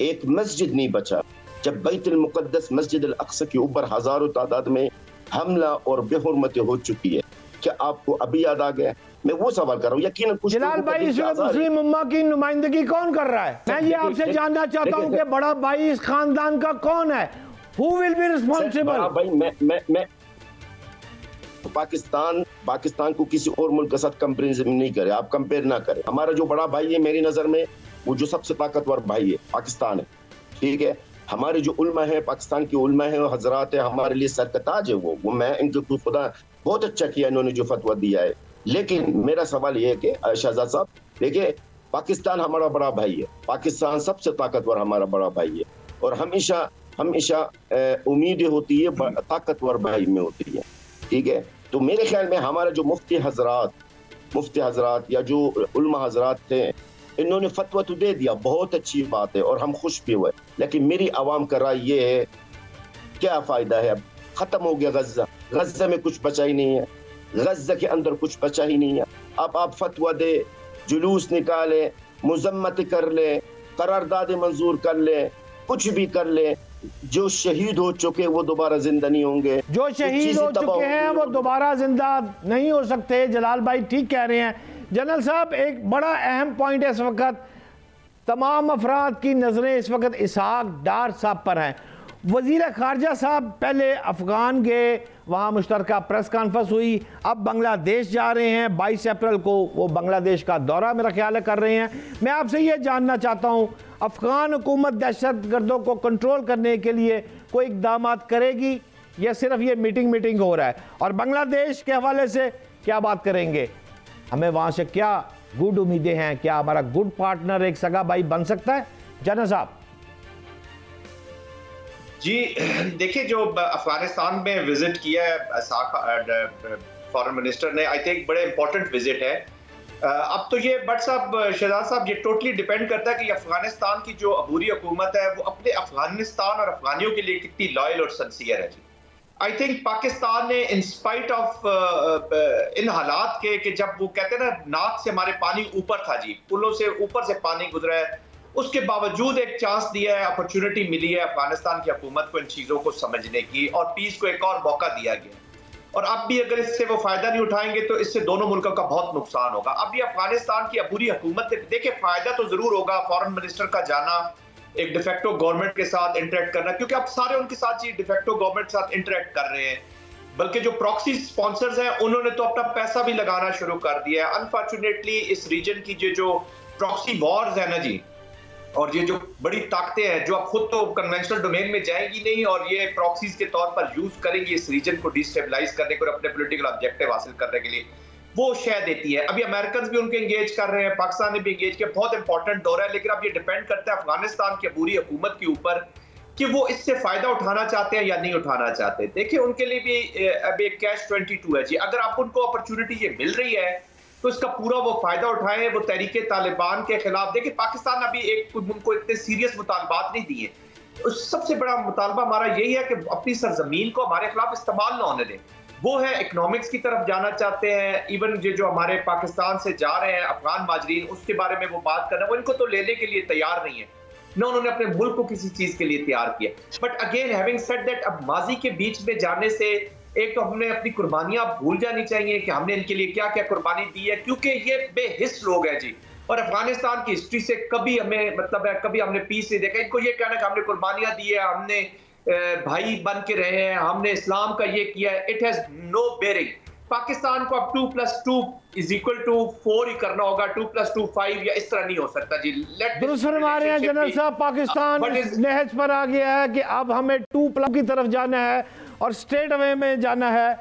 [SPEAKER 5] एक मस्जिद नहीं बचा, जब बैतुल मुक़द्दस मस्जिद अल-अक़सा के ऊपर हजारों तादाद में हमला और बेहुरमती हो चुकी है, क्या आपको अभी याद आ गया? मैं वो सवाल कर रहा हूँ। यकीनन कुछ
[SPEAKER 1] जलाल भाई, इस वक्त मुस्लिम उम्मा की नुमाइंदगी कौन कर रहा है? मैं ये आपसे जानना चाहता हूँ कि बड़ा भाई इस खानदान का कौन है? Who will be responsible?
[SPEAKER 5] भाई मैं पाकिस्तान को किसी और मुल्क के साथ कंपेरिजन नहीं करे, आप कंपेयर ना करें। हमारा जो बड़ा भाई है मेरी नजर में, वो जो सबसे ताकतवर भाई है पाकिस्तान है, ठीक है। हमारे जो उल्मा है, पाकिस्तान के उल्मा है, हजरात है, हमारे लिए सरकताज है वो मैं इनको खुदा बहुत अच्छा किया इन्होंने जो फतवा दिया है। लेकिन मेरा सवाल ये है कि शहजाद साहब देखिए, पाकिस्तान हमारा बड़ा भाई है, पाकिस्तान सबसे ताकतवर हमारा बड़ा भाई है, और हमेशा उम्मीद होती है ताकतवर भाई में होती है, ठीक है। तो मेरे ख्याल में हमारा जो मुफ्ती हजरात या जो उल्मा हजरात थे, इन्होंने फतवा तो दे दिया, बहुत अच्छी बात है और हम खुश भी हुए। लेकिन मेरी आवाम का राय ये है, क्या फायदा है? अब खत्म हो गया गजा में कुछ बचा ही नहीं है, गजा के अंदर कुछ बचा ही नहीं है। अब आप फतवा दे, जुलूस निकाले, मुजम्मत कर ले, करारदाद मंजूर कर ले, कुछ भी कर ले, जो शहीद हो चुके वो दोबारा जिंदा नहीं होंगे,
[SPEAKER 1] जो शहीद हो चुके हैं वो दोबारा जिंदा नहीं हो सकते। जलाल भाई ठीक कह रहे हैं। जनरल साहब, एक बड़ा अहम पॉइंट है, इस वक्त तमाम अफराद की नज़रें इस वक्त इसहाक डार साहब पर हैं। वज़ीर ख़ारजा साहब पहले अफ़गान गए, वहाँ मुश्तरका प्रेस कॉन्फ्रेंस हुई, अब बांग्लादेश जा रहे हैं, 22 अप्रैल को वो बांग्लादेश का दौरा मेरा ख्याल है कर रहे हैं। मैं आपसे ये जानना चाहता हूँ, अफ़गान हुकूमत दहशत गर्दों को कंट्रोल करने के लिए कोई इक़दाम करेगी या सिर्फ ये मीटिंग हो रहा है? और बांग्लादेश के हवाले से क्या बात करेंगे? हमें वहाँ से क्या गुड उम्मीदें हैं? क्या हमारा गुड पार्टनर एक सगा भाई बन सकता है? जनरल साहब
[SPEAKER 6] जी, देखिए जो अफगानिस्तान में विजिट किया है फॉरेन मिनिस्टर ने, आई थिंक बड़े इंपॉर्टेंट विजिट है। अब तो ये बट साहब, शहजाद साहब, ये टोटली डिपेंड करता है कि अफगानिस्तान की जो अबूरी हुकूमत है वो अपने अफगानिस्तान और अफगानियों के लिए कितनी लॉयल और सिंसियर है। जी, आई थिंक पाकिस्तान ने इन स्पाइट ऑफ इन हालात के कि जब वो कहते हैं ना नाक से हमारे पानी ऊपर था, जी पुलों से ऊपर से पानी गुजरा है, उसके बावजूद एक चांस दिया है, अपॉर्चुनिटी मिली है अफगानिस्तान की हुकूमत को इन चीज़ों को समझने की, और पीस को एक और मौका दिया गया। और अब भी अगर इससे वो फायदा नहीं उठाएंगे तो इससे दोनों मुल्कों का बहुत नुकसान होगा। अब ये अफगानिस्तान की अबूरी हुकूमत ने, देखिए फायदा तो जरूर होगा फॉरेन मिनिस्टर का जाना, एक डिफेक्टो गवर्नमेंट के साथ इंटरेक्ट करना, क्योंकि अब सारे उनके साथ डिफेक्टो गवर्नमेंट के साथ इंटरेक्ट कर रहे हैं। बल्कि जो प्रॉक्सी स्पॉन्सर्स हैं उन्होंने तो अपना पैसा भी लगाना शुरू कर दिया है। अनफॉर्चुनेटली इस रीजन की जो प्रॉक्सी वॉर्स है ना जी, और ये जो बड़ी ताकतें हैं जो अब खुद तो कन्वेंशनल डोमेन में जाएंगी नहीं और ये प्रॉक्सीज के तौर पर यूज करेंगी इस रीजन को डिस्टेबलाइज करने को और अपने पॉलिटिकल ऑब्जेक्टिव हासिल करने के लिए, वो शय देती है। अभी अमेरिकन भी उनके एंगेज कर रहे हैं, पाकिस्तान ने भी एंगेज किया, बहुत इंपॉर्टेंट दौर है। लेकिन अब ये डिपेंड करता है अफगानिस्तान की अबूरी हुकूमत के ऊपर कि वो इससे फायदा उठाना चाहते हैं या नहीं उठाना चाहते। देखिए उनके लिए भी अब एक कैश 22 है जी, अगर आप उनको अपॉर्चुनिटी ये मिल रही है तो इसका पूरा वो फायदा उठाएं। वो तहरीके तालिबान के खिलाफ, देखिए पाकिस्तान अभी उनको इतने सीरियस मुतालबात नहीं दिए। सबसे बड़ा मुतालबा हमारा यही है कि अपनी सरजमीन को हमारे खिलाफ इस्तेमाल ना होने दें। वो है इकोनॉमिक्स की तरफ जाना चाहते हैं। इवन ये जो हमारे पाकिस्तान से जा रहे हैं अफगान माजरीन, उसके बारे में वो बात कर रहे हैं, वो इनको तो लेने के लिए तैयार नहीं है ना, उन्होंने अपने मुल्क को किसी चीज के लिए तैयार किया। But again having said that, अब माजी के बीच में जाने से एक तो हमने अपनी कुर्बानियां भूल जानी चाहिए कि हमने इनके लिए क्या क्या कुर्बानी दी है, क्योंकि ये बेहिस लोग हैं जी। और अफगानिस्तान की हिस्ट्री से कभी हमें मतलब है, कभी हमने पीस नहीं देखा। इनको ये कहना कि हमने कुर्बानियां दी है, हमने भाई बन के रहे हैं, हमने इस्लाम का ये किया है, it has no bearing. Pakistan को अब 2+2=4 ही करना होगा, 2+2 5 या इस तरह नहीं हो सकता जी।
[SPEAKER 1] दुरुस्त फरमा रहे हैं जनरल साहब, पाकिस्तान नहज पर आ गया है कि अब हमें 2+ की तरफ जाना है और स्ट्रेट अवे में जाना है।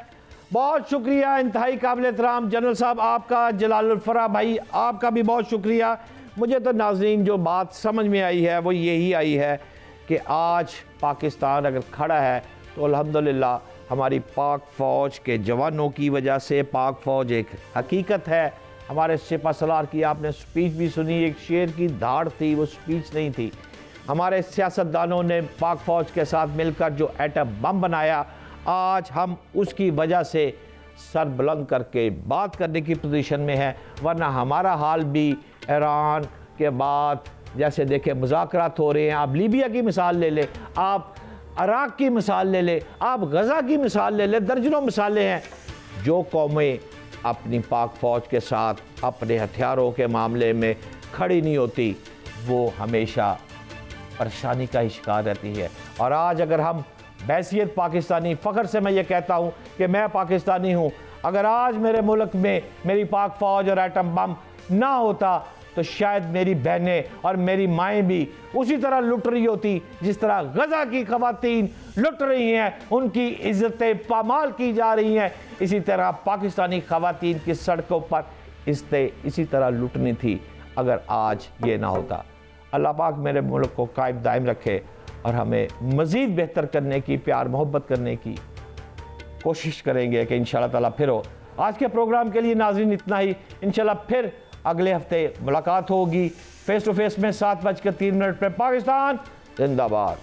[SPEAKER 1] बहुत शुक्रिया, इंतहाई काबिल एहतराम जनरल साहब आपका, जलालुल फराह भाई आपका भी बहुत शुक्रिया। मुझे तो नाज़रीन जो बात समझ में आई है वो यही आई है कि आज पाकिस्तान अगर खड़ा है तो अल्हम्दुलिल्लाह हमारी पाक फ़ौज के जवानों की वजह से। पाक फ़ौज एक हकीकत है। हमारे सिपा सलार की आपने स्पीच भी सुनी, एक शेर की धाड़ थी, वो स्पीच नहीं थी। हमारे सियासतदानों ने पाक फ़ौज के साथ मिलकर जो एटम बम बनाया, आज हम उसकी वजह से सर बुलंद करके बात करने की पोजीशन में है। वरना हमारा हाल भी ईरान के बाद जैसे देखें मुज़ाकरात हो रहे हैं। आप लीबिया की मिसाल ले लें, आप इराक़ की मिसाल ले लें, आप गज़ा की मिसाल ले लें, दर्जनों मिसालें हैं। जो कौमें अपनी पाक फ़ौज के साथ अपने हथियारों के मामले में खड़ी नहीं होती, वो हमेशा परेशानी का ही शिकार रहती है। और आज अगर हम बैसियत पाकिस्तानी, फ़ख्र से मैं ये कहता हूँ कि मैं पाकिस्तानी हूँ, अगर आज मेरे मुल्क में मेरी पाक फ़ौज और एटम बम ना होता तो शायद मेरी बहनें और मेरी माएँ भी उसी तरह लुट रही होती जिस तरह गज़ा की ख़वातीन लुट रही हैं, उनकी इज़्ज़तें पामाल की जा रही हैं। इसी तरह पाकिस्तानी ख़वातीन की सड़कों पर इज़्ज़तें इसी तरह लुटनी थी अगर आज ये ना होता। अल्लाह पाक मेरे मुल्क को कायम दायम रखे और हमें मज़ीद बेहतर करने की, प्यार मोहब्बत करने की कोशिश करेंगे कि इंशाअल्लाह ताला फिर हो। आज के प्रोग्राम के लिए नाज़रीन इतना ही। इंशाअल्लाह फिर अगले हफ्ते मुलाकात होगी फेस टू फेस में 7:03 पर। पाकिस्तान जिंदाबाद।